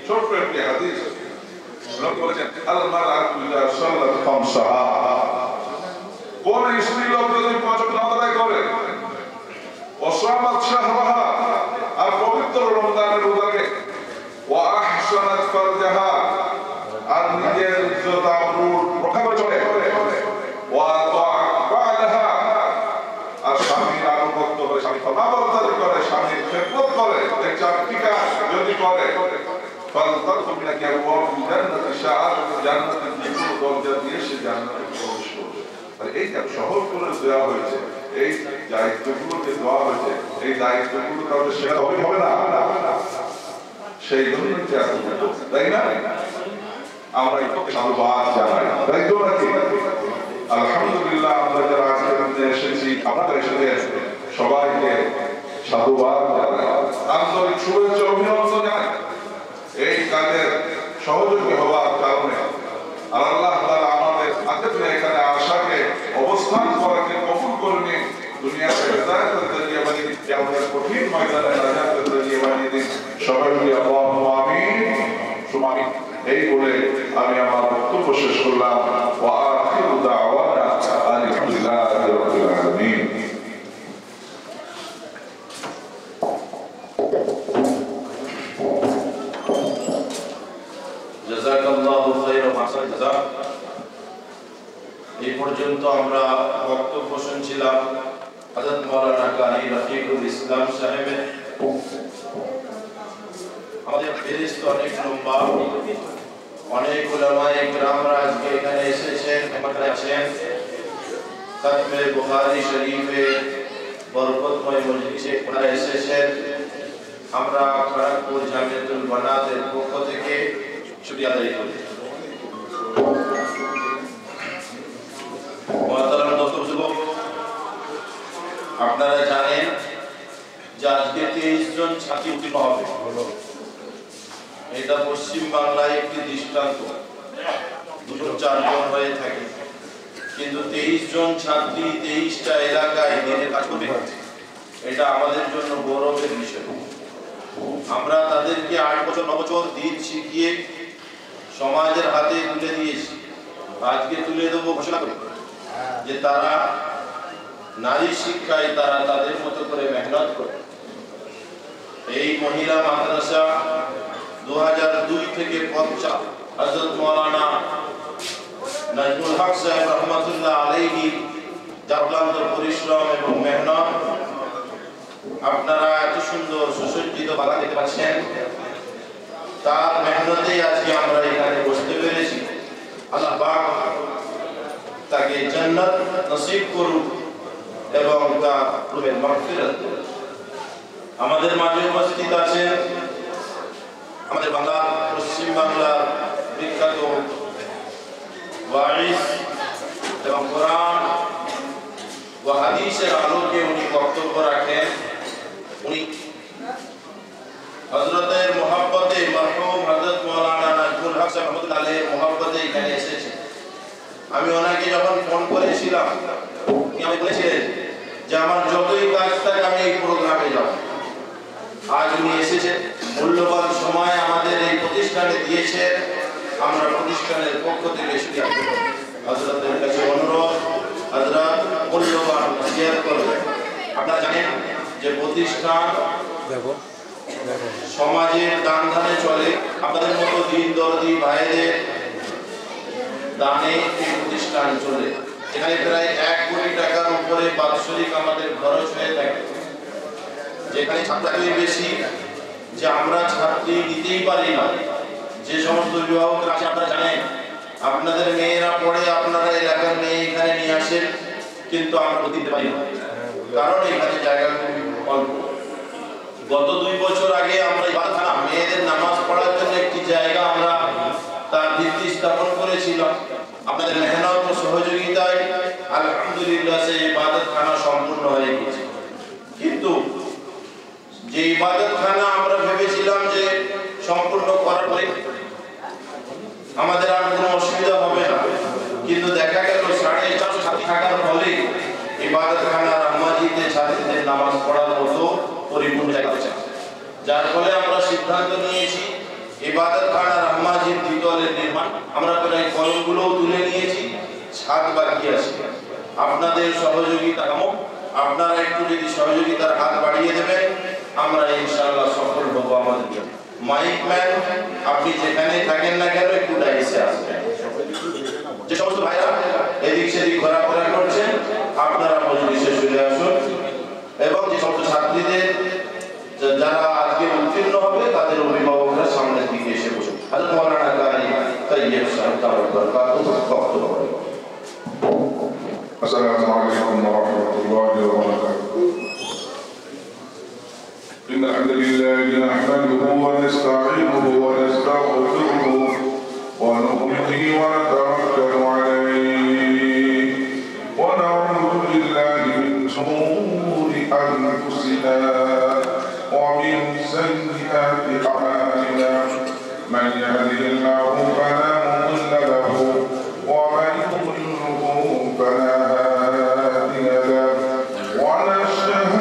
ছোট্ট একটি হাদিস নবী বলেছেন আল মারআতু ইযা সাল্লাত খামসাহা, কোন স্ত্রী লোক যদি পাঁচ ওয়াক্ত নামাজ আদায় করে, ওয়াসামাত শাহরাহা, আর পবিত্র রমজানের রোজাকে, ওয়া আহসানা হাফাজাত ফারজাহা, আর নিজের ইজ্জত আবরু রক্ষা করে চলে, ওয়া তাআলাহা, আর স্বামীর আনুগত্য করে, স্বামীর ফরমাবরদারি করে, স্বামীর খেদমত করে, এই চারটি কাজ যদি করে, ফালতাদখুল মিন আবওয়াবিল জান্নাতি শাআত, জান্নাতের যে কোনো দরজা দিয়ে সে জান্নাতে প্রবেশ করবে। আর এই যে সহজ করে দেওয়া হয়েছে, এই দায়িত্বগুলো যে দেওয়া হয়েছে, এই দায়িত্বগুলো তাহলে সেটা হবে না, সেই জন্য তাই না আমরা সাধুবাদ জানাই, তাই তো নাকি? আলহামদুলিল্লাহ, আমরা যারা আজকে এসেছি, আপনারা এসেছেন, সবাইকে সাধুবাদ জানাই, আন্তরিক শুভেচ্ছা অভিনন্দন জানাই এই কাজের সহযোগী হওয়ার কারণে। আর আল্লাহ তাআলা আমাদের আজকে এখানে আশাকে অবস্থান করাকে কবুল করে নিয়ে দুনিয়াতে হেদায়েতের জরিয়া বানিয়ে দিন, আমাদের কঠিন ময়দানে নাজাতের জরিয়া বানিয়ে দিন। সবাই বলি আল্লাহুম্মা আমিন, সুম্মা আমিন। এই বলে আমি আমার বক্তব্য শেষ করলাম। ওয়া আখিরু দাওয়ানা আলহামদুলিল্লাহি রাব্বিল আলামিন। জাযাকাল্লাহু খাইরান ওয়া আহসান জাযা। এই পর্যন্ত আমরা বক্তব্য শুনছিলাম হযরত মাওলানা কারি রফিকুল ইসলাম সাহেবের। আমাদের ফেরেশত অনেক লম্বা, অনেক উলামায়ে কিরামরা আজকে এখানে এসেছেন, এখানে আছেন। খাতমে বুখারী শরীফের বরকতময় মজলিসে ওনারা এসেছেন। আমরা খড়গপুর জামিয়াতুল বানাতের পক্ষ থেকে শুকরিয়া আদায় করি। মহতারাম দোস্ত যুবক, আপনারা জানেন যে আজকে 23 জন ছাত্রী উত্তীর্ণ হবে। এটা পশ্চিম বাংলায় একটি দৃষ্টান্ত। 2-4 জন হয়ে থাকে, কিন্তু 23 জন ছাত্রী 23টা এলাকায় দিনের কাজ করবে, এটা আমাদের জন্য গৌরবের বিষয়। আমরা তাদেরকে 8 বছর 9 বছর দিন শিখিয়ে সমাজের হাতে তুলে দিয়েছি। আজকে তুলে দেবো ঘোষণা করে যে তারা নারী শিক্ষায় তারা তাদের মতো করে মেহনত করে। এই মহিলা মাদ্রাসা 2002 থেকে পঞ্চা হযরত মাওলানা নাজমুল হক সাহেব রহমাতুল্লাহ আলাইহি যার ক্লান্ত পরিশ্রম এবং মেহনত, আপনারা এত সুন্দর সুসজ্জিত বাগান দেখতে পাচ্ছেন, তার মেহনতেই আজকে আমরা এখানে বসতে পেরেছি। আল্লাহ পাক তাকে জান্নাত নসিব করুক এবং তার রূহের মাগফিরাত করুক। আমাদের মাঝে উপস্থিত আছেন আমাদের বাংলা, পশ্চিম বাংলার বিখ্যাত ওয়াইজ এবং কোরআন ও হাদিসের আলোকে উনি বক্তব্য রাখেন। উনি হযরতের মহব্বতে মরহুম হযরত মাওলানা নাজমুল হক সাহেব রহমাতুল্লাহ আলাইহির মহব্বতে এখানে এসেছেন। আমি ওনাকে যখন ফোন করেছিলাম, আমি বলেছিলেন যে আমার যতই কাজ থাকে আমি এই প্রোগ্রামে যাব। আজ উনি এসেছেন, মূল্যবান সময় আমাদের এই প্রতিষ্ঠানে দিয়েছেন। আমরা প্রতিষ্ঠানের পক্ষ থেকে শুকরিয়া আদায় করি। হযরতের কাছে অনুরোধ, হযরত মূল্যবান নসিহত করবেন। আপনারা জানেন যে প্রতিষ্ঠান সমাজের দান ধানে চলে। আপনাদের মতো দিন দরদি ভাইদের দানে এই প্রতিষ্ঠান চলে। এখানে প্রায় 1 কোটি টাকার উপরে বাৎসরিক আমাদের খরচ হয়ে থাকে। যেখানে ছাত্রী বেশি, যে আমরা ছাত্রী দিতেই পারি না। যে সমস্ত অভিভাবকরা আছে, আপনারা জানেন আপনাদের মেয়েরা পড়ে, আপনারা এলাকার মেয়ে এখানে নিয়ে আসেন, কিন্তু আমরা দিতে পারি না, কারণ এখানে জায়গা খুব অল্প। গত 2 বছর আগে আমরা ইবাদতখানা, মেয়েদের নামাজ পড়ার জন্য একটি জায়গা আমরা তার ভিত্তি স্থাপন করেছিলাম। আপনাদের মেহনত ও সহযোগিতায় আলহামদুলিল্লাহ সেই ইবাদতখানা সম্পূর্ণ হয়ে গেছে। কিন্তু যে ইবাদতখানা আমরা ভেবেছিলাম যে সম্পূর্ণ করার পরে আমাদের আর কোনো অসুবিধা হবে না, কিন্তু দেখা গেল 450 ছাত্রী থাকার ফলে ইবাদতখানা রামাজিতে ছাত্রীদের নামাজ পড়ার মতো পরিপূর্ণ জায়গা আছে। যার ফলে আমরা সিদ্ধান্ত নিয়েছি ইবাদতখানা রামাজির দ্বিতলের নির্মাণ। আমরা প্রায় কলমগুলোও তুলে নিয়েছি, ছাদ বাকি আছে। আপনাদের সহযোগিতা কামক, আপনারা একটু যদি সহযোগিতার হাত বাড়িয়ে দেবেন, আমরা ইনশাআল্লাহ সফল হব। আমাদের মাইক ম্যান আপনি যেখানে থাকেন না কেন একটু ডাইসে আসবেন। যে সমস্ত ভাইরা এদিক সেদিক ঘোরাফেরা করছেন আপনারা মজলিসে চলে আসুন, এবং যে সমস্ত ছাত্রীদের যারা আজকে উত্তীর্ণ হবে তাদের অভিভাবকরা সামনের দিকে এসে বসুন। হযরত মাওলানা কারি তাইয়্যিব সাহেব দাওয়াত বরকাতুহু বক্তব্য করবেন। আসসালামু আলাইকুম ওয়া রাহমাতুল্লাহি ওয়া বারাকাতুহু। إن الحمد لله نحمده ونستعينه ونستغفره ونؤمن به ونتوكل عليه ونعوذ بالله من شرور أنفسنا ومن سيئات أعمالنا من يهده الله فلا مضل له ومن يضلله فلا هادي له ونشهد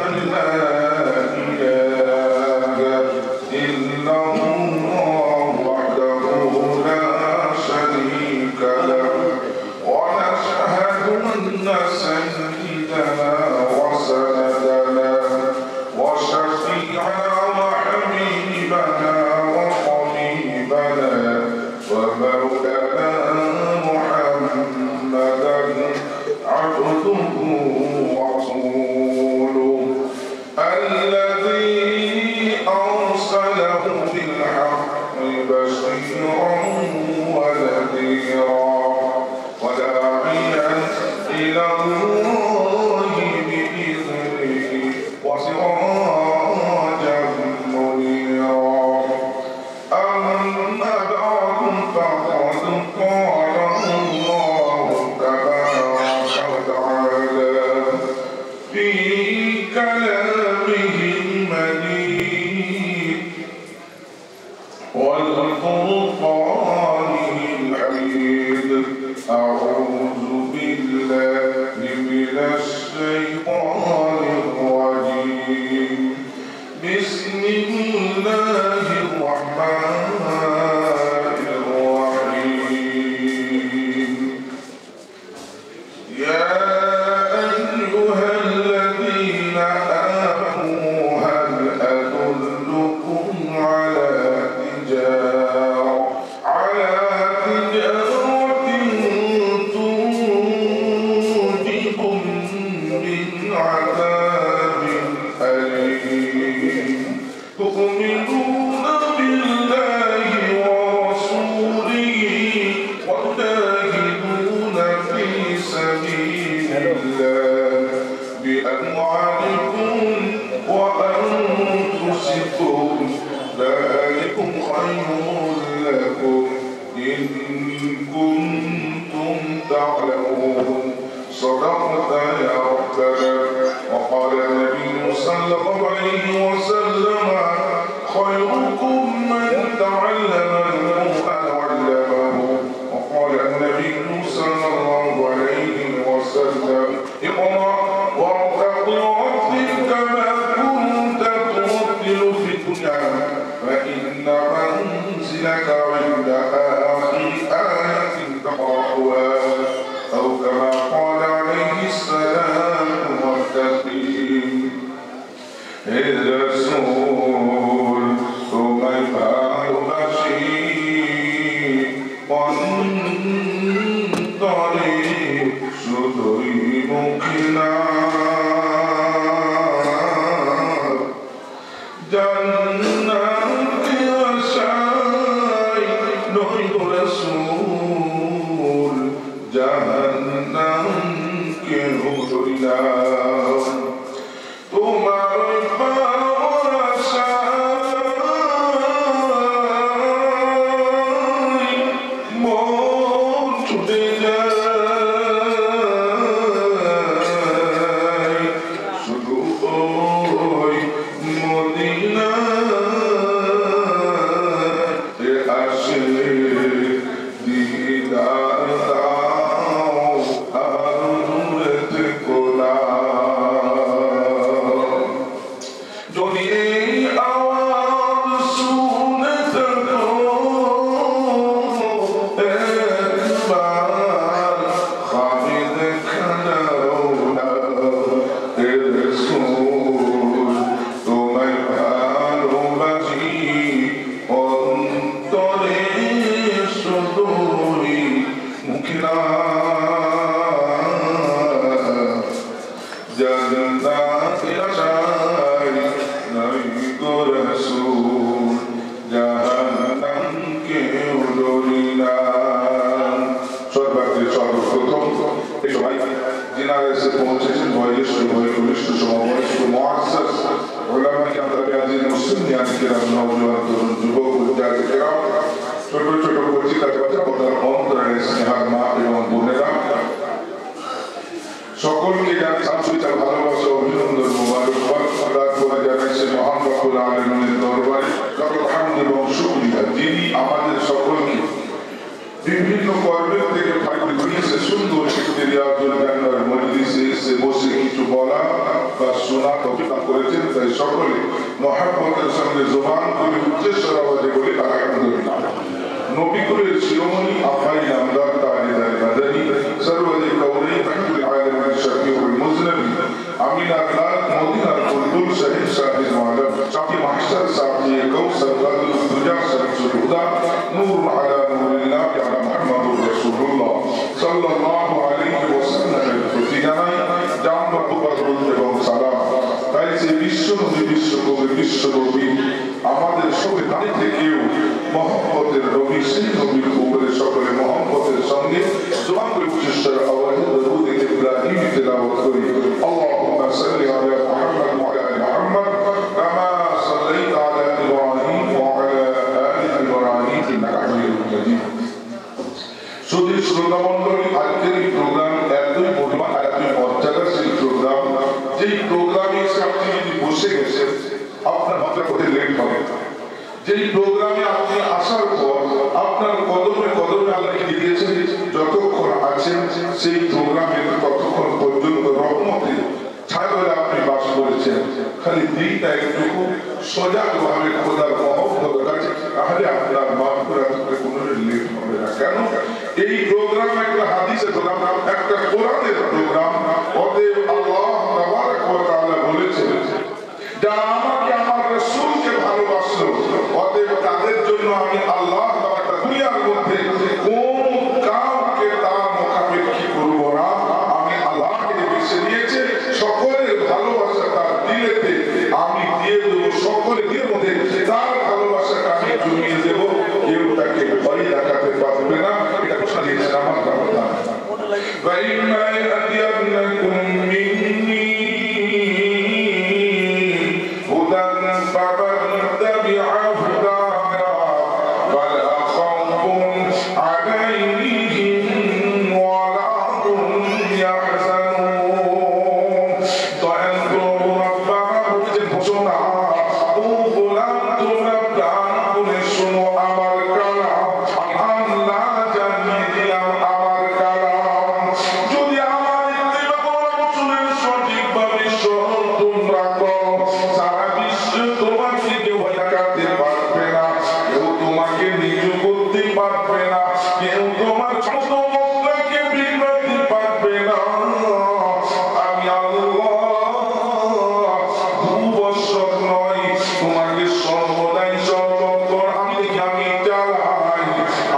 أن لا جنات وشاي বিভিন্ন কর্মের থেকে ফাইল করিয়েছে সুন্দর একটি রিয়াজুল জান্নার মজলিসে এসে বসে কিছু বলা বা শোনা তফিকা করেছেন, তাই সকলে মহাব্বতের সঙ্গে জবান করে উচ্চস্বর আওয়াজে বলে আলহামদুলিল্লাহ। নবী কুলের শিরোমণি আফাই নামদার তাজদার মাদানী সরওয়ারে কাউনাইন রহমতুল আলামিন শফিউল মুজনবী আমিনার লাল মদিনার বুলবুল শহীদ শাহিদ মালম চাকি মাহশর সামনে কৌসর গাদুল দুজা শরফুল হুদা নূর আলা নূরিল্লাহ আলা মুহাম্মদুর রাসূলুল্লাহ সাল্লাল্লাহু আলাইহি ওয়াসাল্লামের প্রতি জানাই জামা তুবারুল এবং সালাম। তাই যে বিশ্বনবী বিশ্বকবি বিশ্বনবী আমাদের সবে দাঁড়ি থেকেও মহব্বতের নবী, সেই নবীর উপরে সকলে মহব্বতের সঙ্গে জবান করে উচ্চস্বর আওয়াজে দরুদ ইব্রাহিম তেলাওয়াত করি। আল্লাহুম্মা সাল্লি আলা মুহাম্মাদ ওয়া আলা আলি মুহাম্মাদ কামা সাল্লাইতা আলা ইব্রাহিম ওয়া আলা আলি ইব্রাহিম ইন্নাকা হামিদুম মাজিদ। শুধু শ্রোতামণ্ডলী, আজকের এই প্রোগ্রাম এতই মহিমা এতই মর্যাদাশীল প্রোগ্রাম, যেই প্রোগ্রামে এসে আপনি যদি বসে গেছেন আপনার মাত্রা কোথায় লেট হবে। যেই প্রোগ্রামে আপনি আসার পর আপনার কদমে কদমে আল্লাহকে দিয়েছেন, যতক্ষণ আছেন সেই প্রোগ্রামে ততক্ষণ পর্যন্ত রহমতের ছায়াতলে আপনি বাস করেছেন। খালি দিনটা একটুকু সজাগভাবে খোদার মহব্বত কাছে, তাহলে আপনার মাগফিরাত করে কোনো লেট হবে না। কেন? এই প্রোগ্রাম একটা হাদিসের প্রোগ্রাম, একটা কোরআনের প্রোগ্রাম। অতএব আল্লাহ তাবারক ওয়া তাআলা বলেছেন, যারা আমাকে আমার রাসূলকে ভালোবাসলো, অতএব তাদের জন্য আমি আল্লাহ তাবারক দুনিয়ার মধ্যে কোন কাউকে তার মুখাপেক্ষী করব না। আমি আল্লাহকে বেছে নিয়েছে, সকলের ভালোবাসা তার দিলেতে আমি দিয়ে দেবো, সকলের দিলের মধ্যে তার ভালোবাসাটা আমি জমিয়ে দেব, কেউ তাকে ভয় দেখাতে পারবে না। এটা ঘোষণা দিয়েছেন আমার কথা। وَإِمَّا يَأْتِيَنَّكُم مِّنِّي هُدًى فَمَن تَبِعَ هُدَايَ فَلَا خَوْفٌ عَلَيْهِمْ وَلَا هُمْ يَحْزَنُونَ। দয়াল প্রভু রব্বানা বলেছেন ঘোষণা, ও গোলাম তোমরা প্রাণ খুলে শোনো আমার কালাম, আল্লাহ জানিয়ে দিলাম আমার কালাম। যদি আমার ইত্তেবা করো, রাসূলের সঠিকভাবে স্মরণ তোমরা করো, সারা বিশ্ব তোমাকে কেউ আটকাতে পারবে না, কেউ তোমাকে নিচু করতে পারবে না, কেউ তোমার ছোট মতকে বিঘ্নাতে পারবে না। আমি আল্লাহ ভূবৎসর নয়, তোমাকে সর্বদাই সর্বক্ষণ আমি চালাই।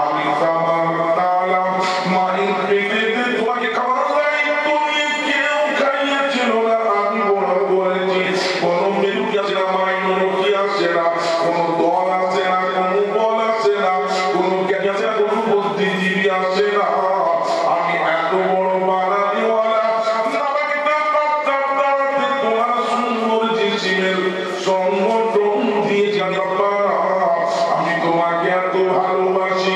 আমি খাবার তালাম মায়ের পেটেতে তোমাকে খাবার দায়িত্ব নিয়ে কেউ খাইয়েছিল না, আমি বড় করেছি। কোনো মেরুকি আসে না, মাইনরকি আসে না, কোনো দল আসে না, কোনো বল আসে না, কোনো জ্ঞানী আসে না, কোনো বুদ্ধিজীবী আসে না। আমি এত বড় বানানিওয়ালা, আমাকে তোমার সুন্দর জিসিমের সংগঠন দিয়েছি আমি আল্লাহ। আমি তোমাকে এত ভালোবাসি,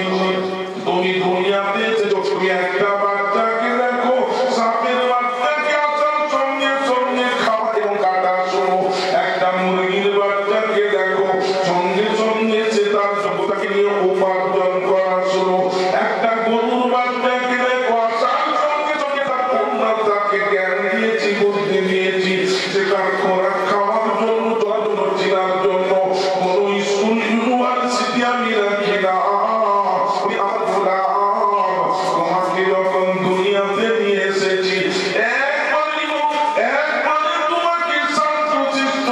তুমি দুনিয়াতে এসেছো, তুমি একটা বাচ্চাকে দেখো, সাপের বাচ্চাকে আসার সঙ্গে সঙ্গে খাওয়া এবং কাটা শোনো। একটা মুরগির বাচ্চাকে দেখো, সঙ্গে সঙ্গে সে তার যোগ্যতাকে নিয়ে উপার্জন করা শোনো। একটা গরুর বাচ্চাকে দেখো, আসার সঙ্গে সঙ্গে তার কন্যাটাকে জ্ঞান দিয়েছি, বুদ্ধি দিয়েছি, সে তার খোরাক খাওয়ার জন্য, চলাচল চিনার জন্য। কোনো স্কুল ইউনিভার্সিটি আমি রাখি না, আমি আমার গোলাম। তোমাকে যখন দুনিয়াতে নিয়ে এসেছি, একবারে তোমাকে শান্তশিষ্ট,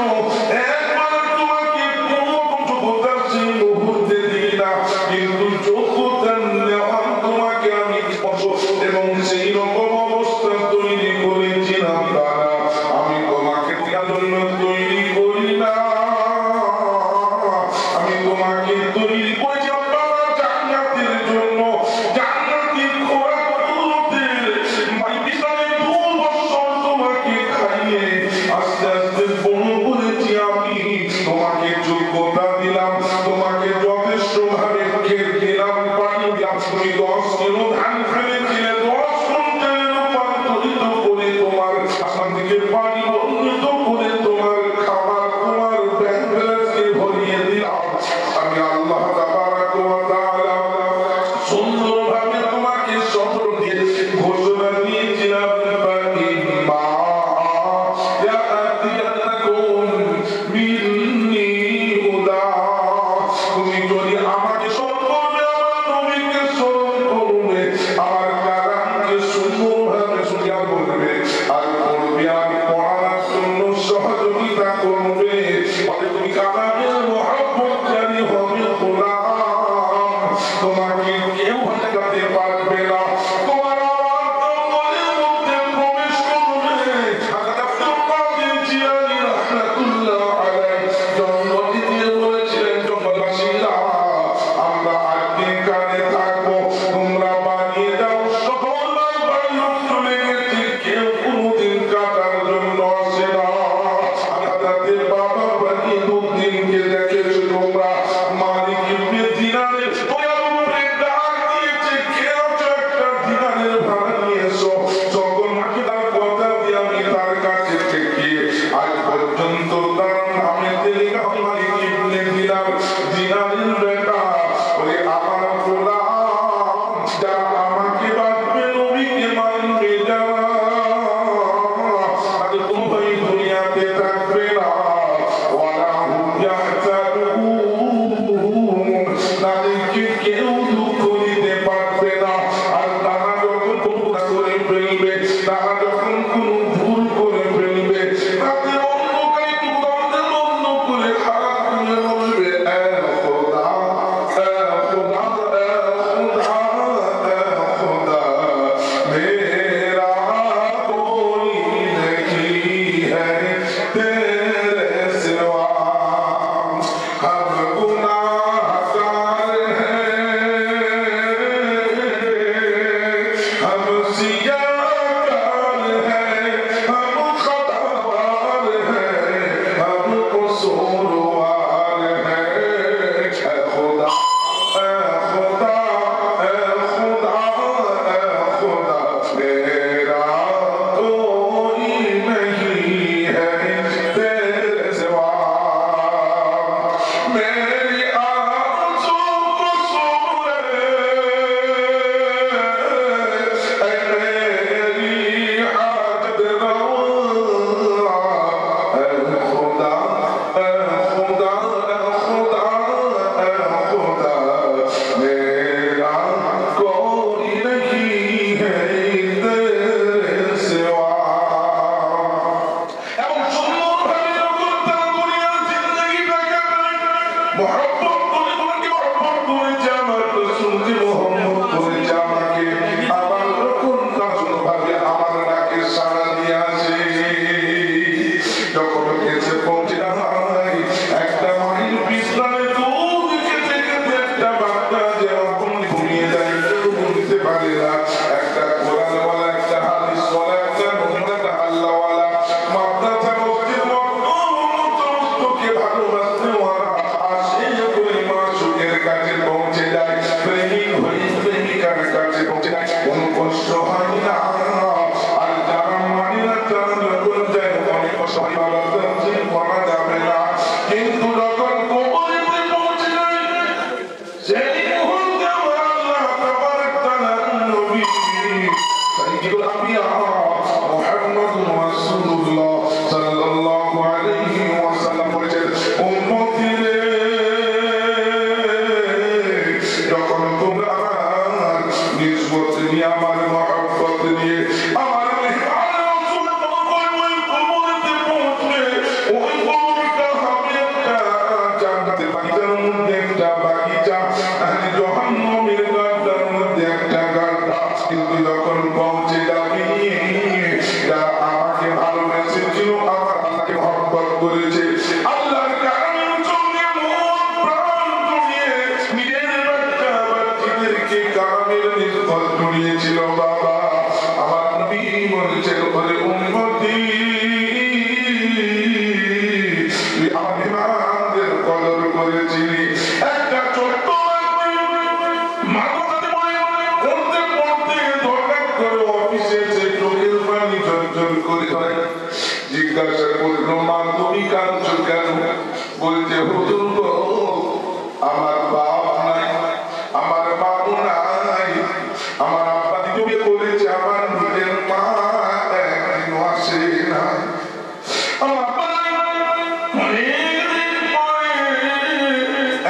একবারে তোমাকে কোনো যোগ্যতার সেই মুহূর্তে দিই না, কিন্তু যোগ্যতা নেওয়া তোমাকে আমি স্পর্শ এবং সেই রকম অবস্থা তৈরি করেছিলাম তারা। আমি তোমাকে দেওয়ার জন্য তৈরি করি না, আমি তোমাকে তৈরি করেছি আপনারা জান্নাতের জন্য। জান্নাতি খোরাক উম্মতের বিছানায় 2 বছর তোমাকে খাইয়ে আস্তে আস্তে বড় করেছি আমি। তোমাকে যোগ্যতা দিলাম, তোমাকে যথেষ্ট ভাবে খেয়ে দিলাম, পানি দিলাম। তুমি 10 কিলো ধান ফেলেছিলে, 10 কুইন্টালে রূপান্তরিত করে তোমার আসমান থেকে পানি বর্ণিত করে তোমার খাবার, তোমার ব্যাংক ব্যালেন্সকে ভরিয়ে দিলাম। আমি আল্লাহ তাবারক ওয়া তাআলা সুন্দর কাছে পৌঁছে যায়, প্রেমিক হয়ে প্রেমিকার কাছে পৌঁছে যায়, কোনো কষ্ট হয় না। আর যারা মানে না তারা যখন যায় অনেক কষ্ট হয়, করা যাবে না। কিন্তু যখন কবরেতে পৌঁছে যায় সেই মুহূর্তে আল্লাহ তাবারক তাআলা নবী সাইয়্যিদুল আম্বিয়া মুহাম্মদুর রাসূলুল্লাহ সাল্লাল্লাহু আলাইহি ওয়াসাল্লাম বলেছেন, উম্মতি রে, যখন তোমরা আমার নিসবত নিয়ে, আমার মহব্বত নিয়ে, আমার মেহমান রাসূল ওই কবরেতে পৌঁছবে, ওই কবরটা হবে একটা জান্নাতের বাগিচার মধ্যে একটা বাগিচা, আহলে জাহান্নামের গাড্ডার মধ্যে একটা গাড্ডা। কিন্তু যখন পৌঁছে যাবি, যারা আমাকে ভালোবেসেছিল, আমার আল্লাহকে মহব্বত করেছে, আল্লাহর কারণে চলে মন প্রাণ জড়িয়ে নিজের বাচ্চা বাচ্চিদেরকে কামের নিসবত জড়িয়েছিল। বাবা আমার নবী বলেছেন, ওরে উম্মতি, তুই আমার ইমানদের কদর করেছিলি। একটা ছোট্ট মাদ্রাসাতে পড়তে পড়তে হঠাৎ করে অফিসে এসে চোখের পানি ঝরঝর করে হয়। জিজ্ঞাসা করলো, মা তুমি কাঁদছো কেন? বলছে, হুজুর গো, আমার বাপ নাই, আমার বাবু নাই, আমার আব্বা দিকে বলেছে, আমার নিজের মা একদিনও আসে না, আমার আব্বা অনেকদিন পরে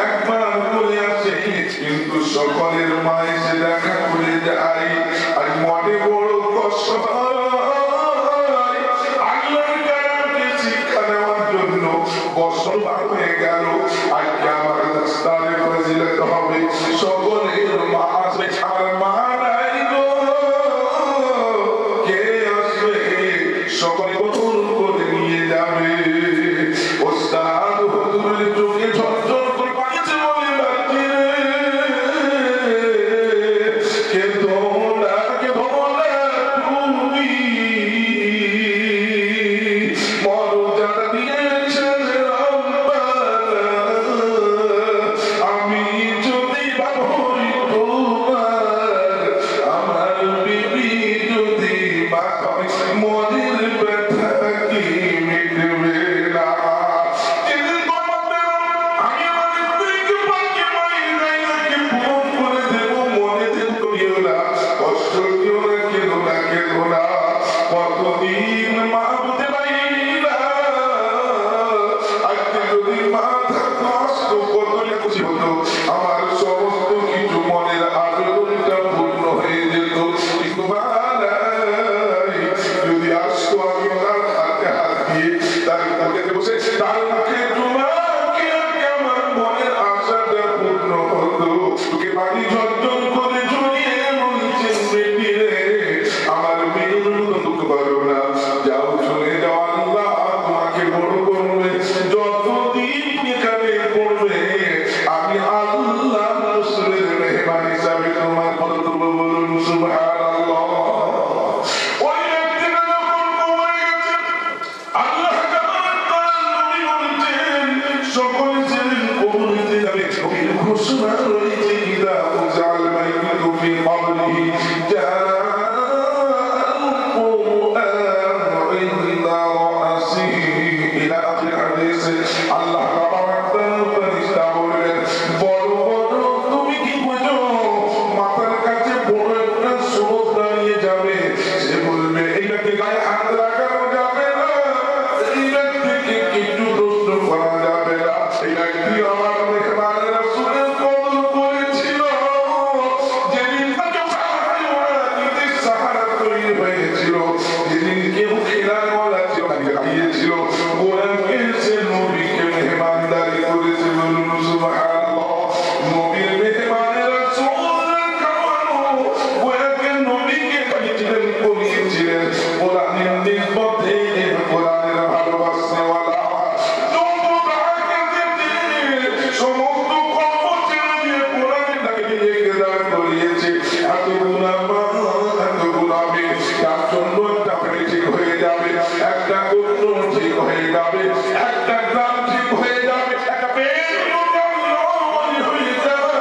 একবার বলে আসে, কিন্তু সকলের মা এসে দেখা করে যায়। আর মনে বড় কষ্ট হয়, আল্লাহর কালামকে শিক্ষা নেওয়ার জন্য বছর পার হয়ে গেল। আজকে আমার রাস্তায় ফজিলত হবে, সকলের মা আসবে, আমার মা নাই গো, কে আসবে? সকলে কবুল করে নিয়ে যাবে। ওস্তাদ হুজুরের চোখে ঝরঝর করে পানি বলে, বাচ্চি রে, কে তোমরা তুমি মর্যাদা দিয়েছেন রব্বানা, আমি যদি বাবরি তোমার, আমার বিবি যদি বাবরি, মনের ব্যথা কি মিটবে না? আমি আমার স্ত্রীকে পাকে মাইনাকে ফোন করে দেব, মনে দিন করিও না, কষ্ট দিও না, কেঁদো না, কেঁদো না। কতদিন মা বুঝতে পারি না, আজকে যদি মা থাকতো, আসতো, কতটা খুশি হতো, আমার সমস্ত কিছু মনের আবেদনটা পূর্ণ হয়ে যেত। কিন্তু মা নাই, যদি আসতো, আমি তার হাতে হাত দিয়ে তার কাছে বসে তার মুখে তোমাকে আমার মনের আশাটা পূর্ণ হতো। তোকে পানি ঝরঝর করে ঝরিয়ে বলছেন, বেটি রে, আমার মেয়ের মতো দুঃখ করো না, যাও চলে যাও, আল্লাহ তোমাকে বড় করবে, যতদিন এখানে পড়বে আমি আল্লাহ রাসূলের মেহমান হিসাবে তোমার কথা বলুন সুবহানাল্লাহ। ওই ব্যক্তিটা যখন কবরে গেছে, আল্লাহ তাবারক তাআলা নবী বলেছেন, সকলে যেদিন কবরেতে যাবে, নবীর ঘোষণা রয়েছে, ইদা উজাল মাইয়িতু ফি কবরিহি আল্লাহ তাবারক তাআলা ফেরেশতা বললেন, বড় বড় তুমি কি বুঝো, মাথার কাছে বড় একটা সুর দাঁড়িয়ে যাবে, সে বলবে এই ব্যক্তি গায়ে হাত লাগানো যাবে না, এই ব্যক্তিকে কিছু প্রশ্ন করা যাবে না, এই ব্যক্তি আমার মেহমান রাসূলের কদর করেছিল, যেদিন তাকে নিজের সাহারা তৈরি হয়েছিল, যেদিন কেউ খেলাওয়ালা ছিল দাঁড়িয়েছিল, ওরাকে সে নবীকে মেহমানদারি করেছে, বলুন সুবহানাল্লাহ। নবীর মেহমানের রাসূলের খাওয়ানো, ওরাকে নবীকে খাইয়েছিলেন, পরিয়েছিলেন, কোরআনের নিসবত দিয়ে, কোরআনের ভালোবাসনেওয়ালা, সমস্ত কর্ম ছেড়ে দিয়ে কোরআনের ডাকে নিজেকে দাঁড় করিয়েছে। এত গুনাহ, এত গুনাহে, তার জন্য একটা পেটে ঠিক হয়ে যাবে, একটা কর্ম ঠিক হয়ে যাবে, একটা গ্রাম ঠিক হয়ে যাবে, একটা পেট হয়ে যাবে,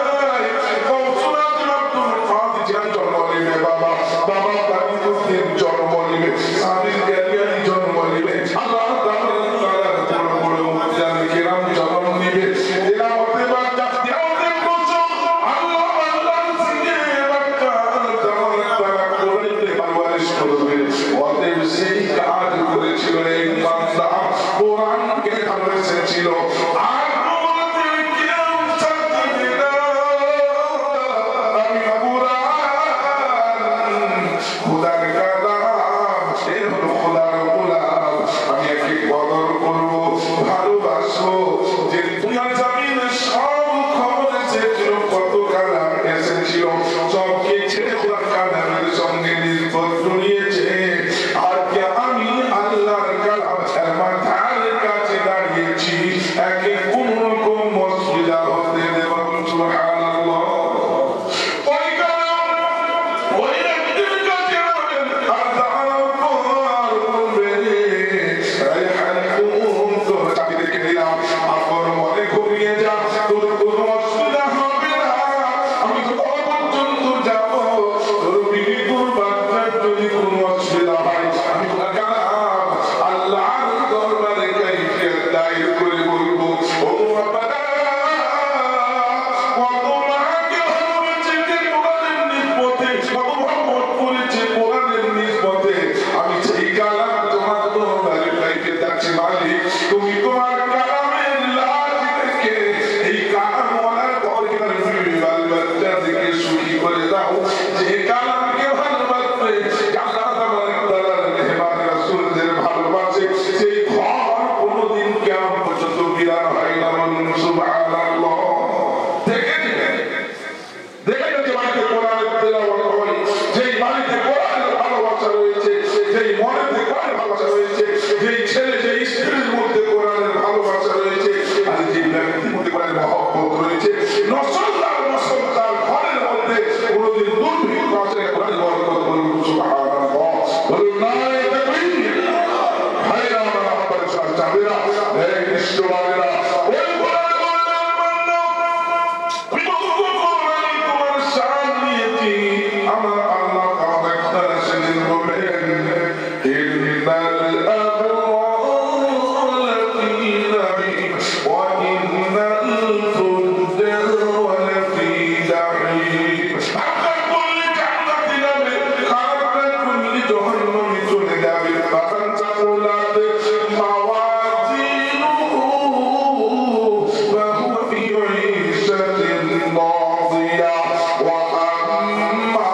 দেখে দেখে যে বাড়িতে কোরআনের তেলাওয়াত হয়, যেই বাড়িতে কোরআনের ভালোবাসা রয়েছে, যেই মনেতে কোরআনের ভালোবাসা রয়েছে, যেই ছেলে যেই স্ত্রীর মধ্যে কোরআনের ভালোবাসা রয়েছে, আর যেই ব্যক্তির মধ্যে কোরআনের মহব্বত রয়েছে, নসল তার ঘরের মধ্যে কোনোদিন দুর্ভিক্ষ আসে না। কোরআনের বরকত বলুন সুবহানাল্লাহ, বলুন নাই তাকবীর। ভাইরা আমার আমার সাথে যাবেরা, হে বিশ্ববাসীরা, ওই কোরআনের বান্দা আমি কোরআন তোমার শান নিয়েছি। আমার আল্লাহ তাআলা একটা সেদিন বললেন, ইন্নাল আবরার লাফি নাঈম ওয়া ইন্নাল ফুজ্জারা লাফি জাহিম। আপনার বললে জান্নাতে যাবে, খারাপটা করলে জাহান্নামে চলে যাবে। বাগান চাকুলাতে মাওয়াজিনুহু ফাহুয়া ফি ঈশাতিন রাদিয়া ওয়া আম্মা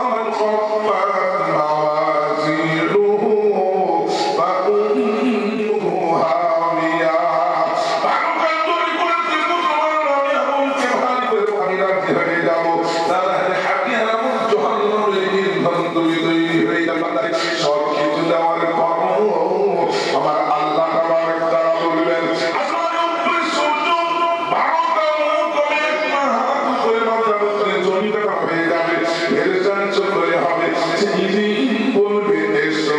মান খাফফat মাওয়াজিনুহু ফাউম্মুহু হাওিয়া। বাগান তৈরি করেছে মুসলমান, আমি আমলকে ভারী করে আমি রাজি হয়ে যাব। তারা হাকি হারাম জাহান্নামের নির্ভর তৈরি হয়ে যাবে। সব কিছু দেওয়ার পর আমার আল্লাহ তাবারক তাআলা বলবেন, আসমানের উপরে সূর্য 12টা মুখ করে হাত করে মাথার উপরে জমিটা হয়ে যাবে, ফেরেশতান চলে হবে। সেদিন বলবে, এসো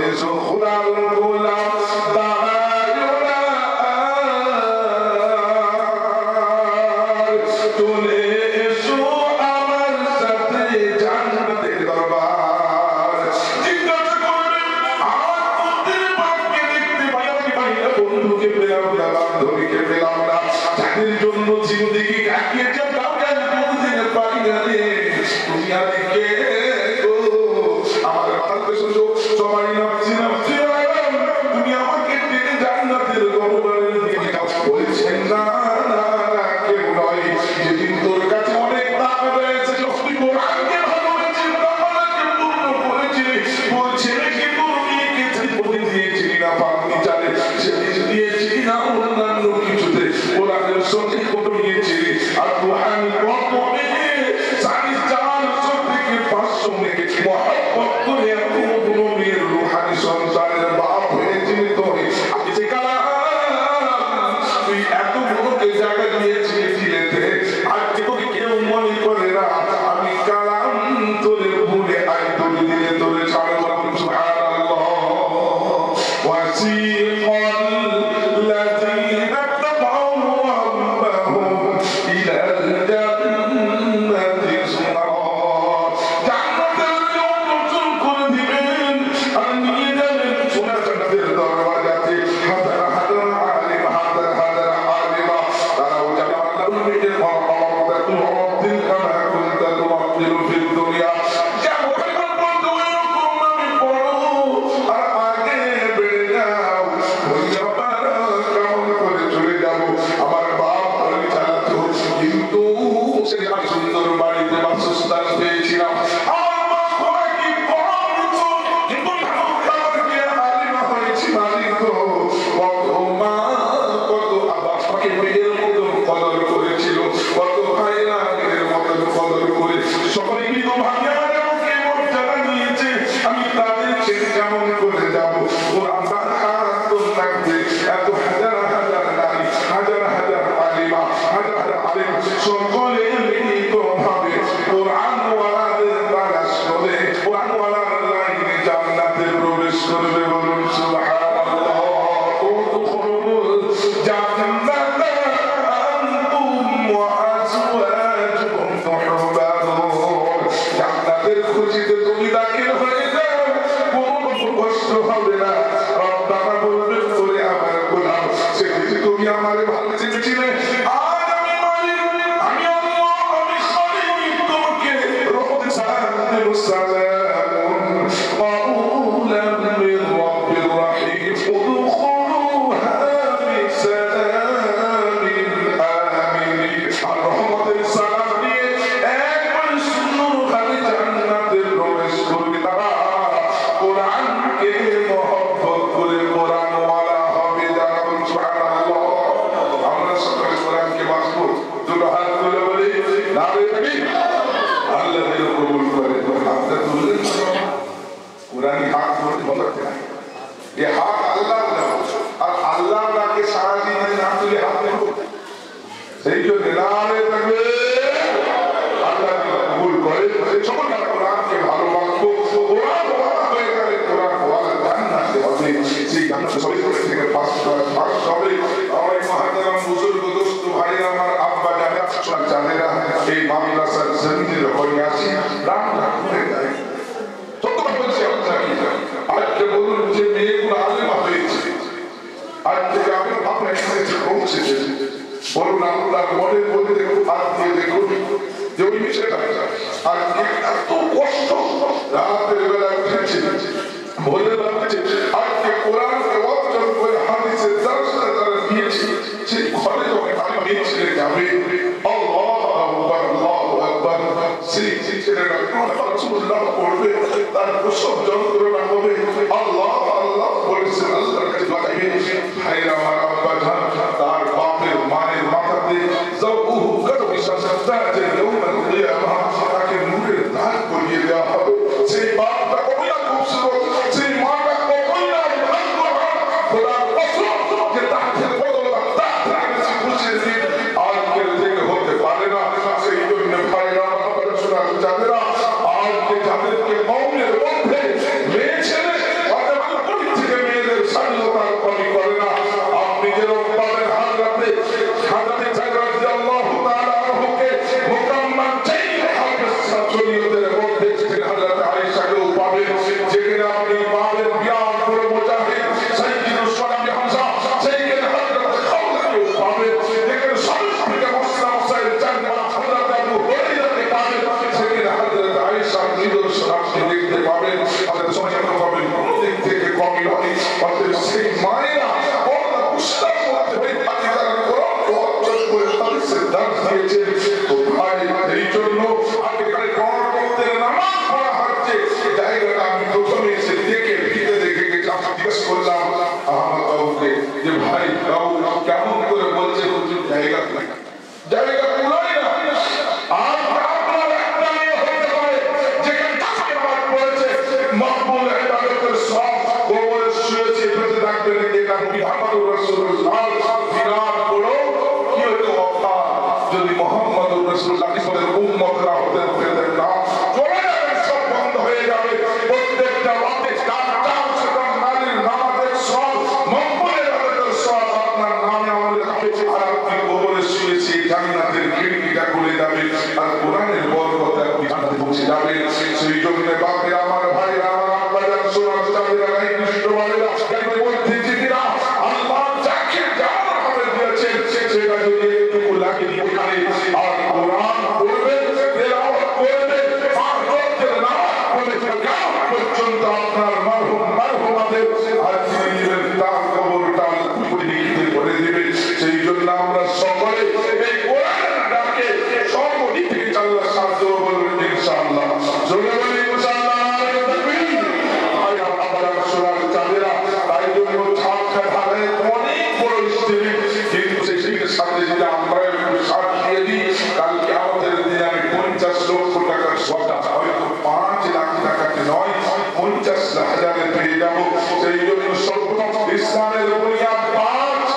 এসো খোদার গোলাম, দাঁড়ায়ো না, চলে এসো আমার সাথে জান্নাতের দরবার। জিজ্ঞাসা করবে, আমার পুত্রের বাপকে দেখতে পাই আমি পাই না, বন্ধুকে পেলাম না, বান্ধবীকে পেলাম না, যাদের জন্য জিন্দেগি কাটিয়েছে কাউকে আমি কোনোদিন পাই না রে। তুমি আমি কে গো? আমার কথা শুনো, সবাই নাচছি নাচছি, তুমি আমাকে টেনে জান্নাতের দরবারে নিয়ে যাও। বলছেন না না না, কেউ নয়। যেদিন তোর কাছে অনেক টাকা রয়েছে, তুই কোরআনকে ভালোবেসে টাকাকে পূর্ণ করেছিলি, বলছে নাকি তোর মেয়েকে জীবনে দিয়েছিলি না ফার্নিচারে, সেদিন দিয়েছিলি না অন্যান্য কিছুতে, কোরআনের সঙ্গে কত নিয়েছিলি। আর কোরআন কত মেয়ে 450 থেকে 500 মেয়েকে মহব্বত করে এত কোনো মেয়ের রুহানি সন্তানের বাপ হয়েছিলি তুই। আমি যে কালাম তুই এত বড়কে জায়গা দিয়েছিলি দিলেতে, আজকে তোকে কেউ মনে করে না। আমি কালাম তোরে ভুলে আই তোরে দিলে তোরে ছাড়ব না। সুবহানাল্লাহ। ওয়াসিকাল লাযীনা তাবাউ রাব্বাহুম ইলাল জান্নাতি যুমারা। জান্নাতের জন্য নতুন করে দিবেন আর নিয়ে যাবেন সোনার জান্নাতের দরওয়াজাতে। হাজার হাজার আলিম, হাজার হাজার আলিমা, তারাও যাবে আল্লাহর নবীর মহব্বতে তুমদ্দিল কামা কুনতা তুমদ্দিলু ফিদ দুনিয়া। যেমন পরিমাণ বন্ধু এরকম আমি পড়ো আর আগে বেড়ে যাও। ওই ব্যাপার কেমন করে চলে যাব? আমার বাপ বলে চালাতো, কিন্তু সে আমি সুন্দর বাড়িতে বাসস্থান পেয়েছিলাম। আমার মা খোলা কি কম দিত, কিন্তু ভালো খাবার খেয়ে আলিমা হয়েছি মালিক। কত মা কত বাবাকে মেয়ের মতো কদর করেছিল, কত ভাইরা মেয়ের মতো কদর করে সকলে কিন্তু ভাইয়া আমাকে মর্যাদা নিয়েছে। আমি তাদের ছেড়ে কেমন করে যাব? ওর আমার হাত লাগবে। এত হাজার হাজার নারী, হাজার হাজার আলিমা, হাজার হাজার আলিম সকলে মিলিত ভাবে কোরআনওয়ালাদের তালাশ করে কোরআনওয়ালার লাইনে জান্নাতে প্রবেশ করবে। বলুন সুবহানাল্লাহ। উদখুলুল জান্নাতা আনতুম ওয়া আজওয়াজুকুম তুহবারুন। জান্নাতের খুশিতে তুমি দাখিল হয়ে যাও, কোনো কষ্ট হবে না। রব্বানা বলবে, ওরে আমার গোলাম, সেদিন তুমি আমারে ভালো চেয়েছিলে, আজ আমি মালিক, আমি আল্লাহ আল্লাহ যেন কবুল করে। হাতটা তুললেন, কোরআনি হাত ধরে বলাতে নাই, এই হাত আল্লাহ দেওয়া, আর আল্লাহ তাকে সারাদিন না তুলে হাত দেব। সেই জন্য নারে থাকবে আল্লাহ কবুল করে। সকল কোরআনকে ভালোবাসবো, কোরআন ওয়ালা হয়ে গেলে কোরআন ওয়ালা জান্নাতে হবে। সেই জান্নাতে সবাই করে থেকে পাস হবে। আমার মহাতারাম বুজুর্গ দোস্ত ভাই, আমার আব্বা জানে জানেরা এই মাদ্রাসার জমিনের হয়ে আসি রান্না করে যায়। সত্যি বলছি আপনাকে, আজকে বলুন যে মেয়েগুলো আলেমা হয়েছে, আজ থেকে আমি ভাবনা এসেছে পৌঁছেছে, বলুন আপনার মনের মধ্যে দেখুন, হাত দিয়ে দেখুন যে ওই বিষয়টা। আর এত কষ্ট রাতের বেলা উঠেছে, ভোরের রাখছে, আজকে কোরআনকে অর্জন করে হাদিসের দর্শনে তারা দিয়েছে, সেই ঘরে যখন আমি মেয়ে ছেলে যাবে, আল্লাহু আকবার, আল্লাহু আকবার, সেই ছেলেরা রাসূলুল্লাহ পড়বে, তার প্রসব যন্ত্রণা হবে, আল্লাহ আল্লাহ বলেছেন, আল্লাহর কাছে লাগাইবে। ভাইরা আমার, আব্বা জান তার বাপের মায়ের মাথাতে যাউহু করবি সাজাতে ইয়াউমাল কিয়ামাহ, তাকে নূরের দাগ করিয়ে দেওয়া হবে। সেই বাপটা কতই না খুবসুরত, সেই মাটা কতই না ভাগ্যবান, খোদার কসম যে তাকে বদলা তাকে বেশি খুশির দিন আজকের থেকে হতে পারে না। সেই জন্য ভাইরা আমার শোনা যাদেরা আজকে যাদেরকে মৌনের মধ্যে মেয়ে ছেলে অথবা কোটি থেকে মেয়েদের স্বাধীনতার কমি করে না, আপনি যেরকম পাবেন হাজরাতে রাদিয়াল্লাহু তাআলা আনহুকে মুকাম্মাল চাইলে হাফেজ শরীয়তের মধ্যে হযরত আয়েশাকেও পাবেন, যেখানে আপনি পাবেন বিয়ান করে মুজাহিদ সাইয়্যিদুস সালামি হামজা, সেইখানে হযরত খাওলাকেও পাবেন, যেখানে সর্বপ্রথম মুসলিম সাইয়্যিদ জান্নাত হযরত আবু হুরায়রাকে পাবেন, সেখানে হযরত আয়েশা নিদর্শন আপনি দেখতে পাবেন। আমাদের সমাজে পাবেন কোন দিক থেকে কমি হয়, অতএব সেই মায়েরা ওরা উস্তাদ হতে হয়, তাকে তারা কোরআন অর্জন করে তাদের সিদ্ধান্ত দিয়েছেন। তো ভাই, এই জন্য এখানে করতে নামাজ পড়া হচ্ছে, জায়গাটা আমি প্রথমে এসে দেখে ভিতরে দেখে গেছি। আমি জিজ্ঞেস করলাম আহমদ বাবুকে যে ভাই বাবু কেমন করে বলছে হুজুর জায়গা নাই, জায়গা পুরাই না। আর আপনার একটা মেয়ে হতে পারে যেখানে তাকে নামাজ পড়েছে, মকবুল ইবাদতের সব কবরে শুয়েছে, বেঁচে থাকবেন, এটা মুহাম্মদুর রাসূলুল্লাহ বিরাট বড় কি হতো ওয়াফা। যদি মুহাম্মদুর রাসূলুল্লাহ ইসলামের উম্মতরা হতে পেতেন না, চলে যাবেন, সব বন্ধ হয়ে যাবে। প্রত্যেকটা ওয়াক্তে চার সেকেন্ড নারীর নামাজের সব মকবুল ইবাদতের সব আপনার নামে আমাদের হবে। আর আপনি কবরে শুয়েছে, জান্নাতের খিড়কিটা খুলে যাবে, আর কোরআনের বরকতে আপনি জান্নাতে পৌঁছে যাবেন। সেই জন্য বাপে আমার ভাইরা আমার আব্বাজান শোনার চাঁদেরা নাই কৃষ্ণ বলেরা এর মধ্যে যেটা আল্লাহ যাকে যার হাতে দিয়েছেন সেটা যদি একটু লাগে ওখানে আর কোরআন পড়বে, তেলাওয়াত করবে, আর রোজের নামাজ পড়বে, কিয়ামত পর্যন্ত আপনার মারহুমাদের আজীবনের তার কবরটা আল্লাহ পরিষ্কার করে দিবে। সেই জন্য আমরা সকলে এই কোরআনের ডাকে সর্বদিক থেকে আল্লাহ সাহায্য করবেন ইনশাআল্লাহ। জোরে বলি ইনশাআল্লাহ। তাই জন্য ছাত্র ধারে অনেক বড় স্ত্রী, কিন্তু সেই সাথে যদি আমরা একটু সাথ দিয়ে দিই, কালকে আমাদের দিনে আমি 50 লক্ষ টাকার সবটা হয়তো 5 লাখ টাকাতে নয় 50,000 পেয়ে যাবো। সেই জন্য সর্বপ্রথম ইসলামের বুনিয়াদ 5,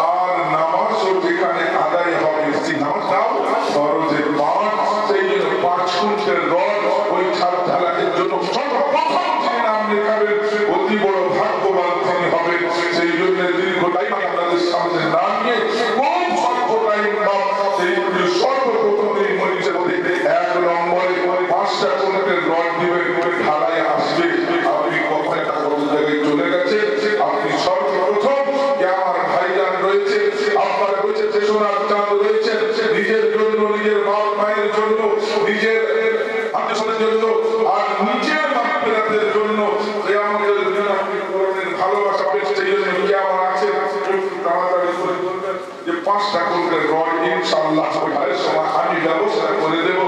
আর নামাজও যেখানে আদায় হবে সেই নামাজটাও ফরজের 5। সেই জন্য 5 কুইন্টাল রড ওই ছাদ ঢালাইয়ের জন্য সর্বপ্রথম যিনি নাম লেখাবেন অতি বড় ভাগ্যবান তিনি হবেন। সেই জন্য দীর্ঘ টাইম আপনাদের সামনে নাম নিয়ে খুব স্বল্প টাইম বাপ, সেই জন্য সর্বপ্রথম এই মরিচের মধ্যে 1 নম্বরে 5টা কুইন্টাল রড দিবেন, ঢালাই আসবে। আপনি কোথায় টাকা কত জায়গায় চলে গেছে, আপনি সর্বপ্রথম যে আমার ভাইজান রয়েছে, আপনারা রয়েছে, সোনার চাঁদ রয়েছে, নিজের জন্য, নিজের বাপ মায়ের জন্য, নিজের আত্মীয়দের জন্য, আর নিজের মাগফিরাতের জন্য, কিয়ামতের দিন আপনি কোরআনের ভালোবাসা পেয়েছেন। সেই জন্য কিয়ামত আছে, একটু তাড়াতাড়ি করে বলবেন যে 5টা কুইন্টাল রড ইনশাআল্লাহ ওই সময় আমি ব্যবস্থা করে দেব।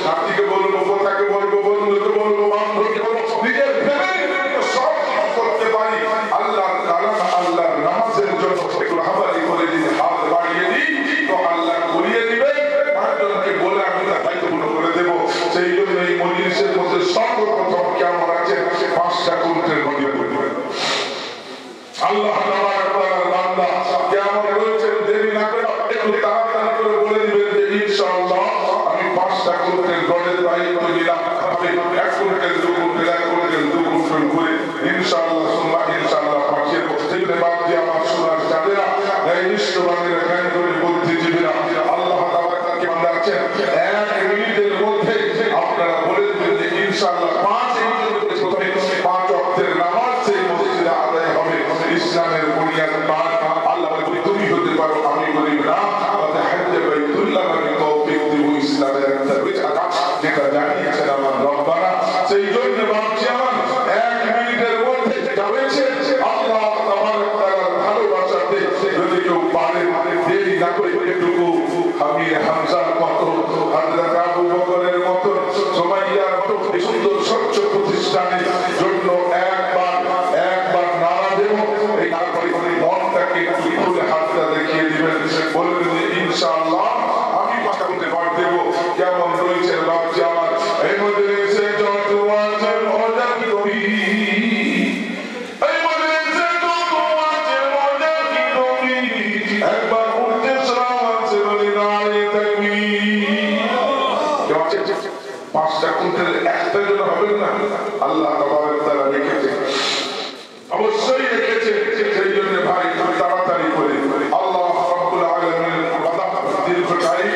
নাতিকে বলবো, কোথাকে বলবো, বন্ধুকে বলবো, বান্ধবকে বলবো, নিজের ফ্যামিলিকে সব করতে পারি। আল্লাহ তাআলা আল্লাহর নামাজের জন্য একটু হাবারি করে দিন, হাত বাড়িয়ে দিই তো আল্লাহ করিয়ে দিবেন। 5 জনকে বলে আমি তার দায়িত্ব পূর্ণ করে দেবো। মজলিসের মধ্যে সর্বপ্রথম কেমন আছে 5টা কুইন্টাল গড়িয়ে পড়বেন। আল্লাহ তাআলার বান্দা কেমন রয়েছেন দেরি না করে একটু তাড়াতাড়ি করে বলে দিবেন যে ইনশাআল্লাহ আমি 5টা কুইন্টাল গড়ের দায়িত্ব নিলাম। আমি 1 কুইন্টাল 2 কুইন্টাল 1 কুইন্টাল 2 কুইন্টাল করে ইনশাআল্লাহ সুন্নাহ ইনশাআল্লাহ পাঠিয়ে প্রত্যেকটা বাদ দিয়ে আমার সোনার চাঁদেরা এই নিষ্ঠবানের জ্ঞান করে বুদ্ধিজীবীরা আল্লাহ তাআলা কেমন আছেন 1 মিনিটের মধ্যে আপনারা বলে দিবেন যে ইনশাআল্লাহ 5 মিনিটের মধ্যে প্রথমে 5 ওয়াক্তের নামাজ সেই মসজিদে আদায় হবে। ইসলামের বুনিয়াদ পাক আল্লাহ বলে তুমি হতে পারো আমি বলি না ওয়া হজ্জ বাইতুল্লাহ আমি তৌফিক দিব ইসলামের একটা বিধান যেটা জানিয়েছেন আমার রব্বানা। সেই জন্য ভাবছি আমার 1 মিনিটের মধ্যে যেটা হয়েছে আল্লাহ তাবারক তাআলার ভালোবাসাতে যদি কেউ পারে দেরি না করে এটুকু আমি হামজার মতো হযরত আবু বকরের মতো সুমাইয়ার মতো এই সুন্দর স্বচ্ছ প্রতিষ্ঠানের জন্য একবার নারা দেব। এই তারপরে মনটাকে একটু খুলে হাতটা দেখিয়ে দিবেন বলবেন ইনশাআল্লাহ আমি কথা বলতে পারবো। কেমন রয়েছে বাপজি আমার এই মধ্যে রয়েছে যত আছে মজা কি কবি এই মধ্যে রয়েছে যত আছে মজা কি কবি একবার উঠতে সালাম আছে বলি নারে তাকবীর। 5টা কুইন্টাল একটা জন্য হবে না আল্লাহ তাবারক তাআলা রেখেছে অবশ্যই রেখেছে। সেই জন্য ভাই তাড়াতাড়ি করে আল্লাহ রাব্বুল আলামিনের কথা দীর্ঘ টাইম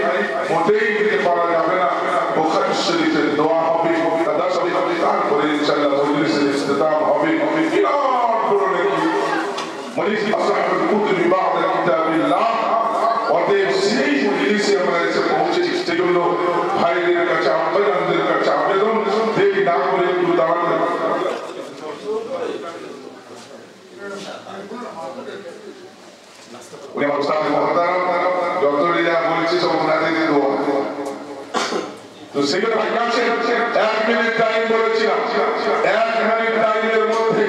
মোটেই দিতে পারা যাবে না। বুখারী শরীফের দোয়া হবে কাদা শরীফ তারপরে ইনশাআল্লাহ মজলিসের ইখতিতাম হবে। বিরাট বড় নাকি মজলিস আসহাবুল কুতুবি বা'দা কিতাবিল্লাহ অতএব সেই মজলিসে আমরা এসে পৌঁছেছি। সেই জন্য ভাইদের কাছে আপনাদের কাছে আবেদন দেরি না করে একটু তাড়াতাড়ি যতটা বলছি সব ওনাদের দোয়া তো সেখানে ভাই কাছে 1 মিনিট টাইম বলেছিলাম 1 মিনিট টাইমের মধ্যে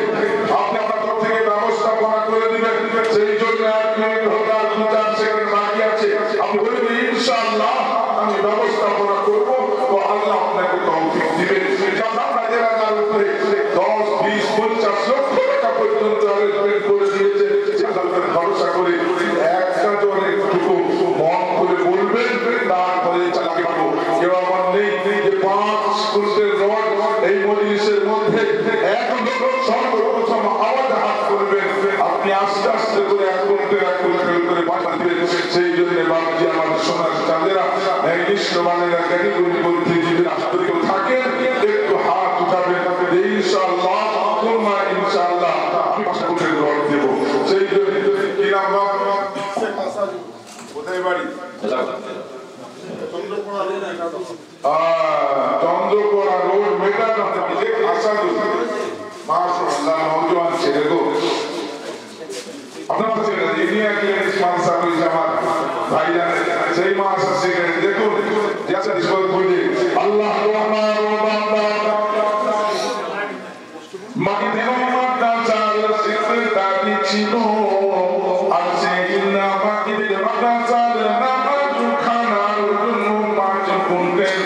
আপনি আপনার থেকে ব্যবস্থাপনা করে দিবেন। সেই জন্য 1 মিনিট হোক আর 2-4 সেকেন্ড বাকি আছে আপনি বলবেন ইনশাআল্লাহ আমি ব্যবস্থাপনা করব তো আল্লাহ আপনাকে তৌফিক দিবেন। আপনারা যারা তার উপরে 10, 20, 50 লক্ষ টাকা পর্যন্ত অ্যারেঞ্জমেন্ট করে দিয়েছে আপনাদের ভরসা করে একটা জন একটু মন করে বলবেন তারপরে চালাতে পারবো। কেউ আমার নেই যে 5 কুইন্টাল রড এই মজলিসের মধ্যে এক লোক সর্বপ্রথম আওয়াজ হাত করবেন আপনি আস্তে আস্তে করে 1 কুইন্টাল করে পাঠাবেন। সেই জন্য বাপজি আমার সোনার চাঁদেরা এই নিষ্ঠবানেরা জ্ঞানীগুলি বলতে জীবন যদি কেউ থাকেন একটু হাত উঠাবেন ইনশাআল্লাহ তোমার ইনশাআল্লাহ আমি 5 কুইন্টাল রড দেব। সেই জন্য কি নাম বাপ কোথায় বাড়ি চন্দ্রকোনা রোড মেটা আসাদু মাশাআল্লাহ নওজোয়ান ছেলে গো আপনারা ছেলে ইন্ডিয়া ক্লিয়ারেন্স মানসা কই জামাত ভাইজান সেই মাসা থেকে দেখুন যেটা দিশবল বলে আল্লাহ আমার বান্দা মাগি দেহ মাতা চাল সিদ্ধ দাবি ছিল আর সেই না মাগি দেহ মাতা চাল না খানা জন্য 5 কুইন্টাল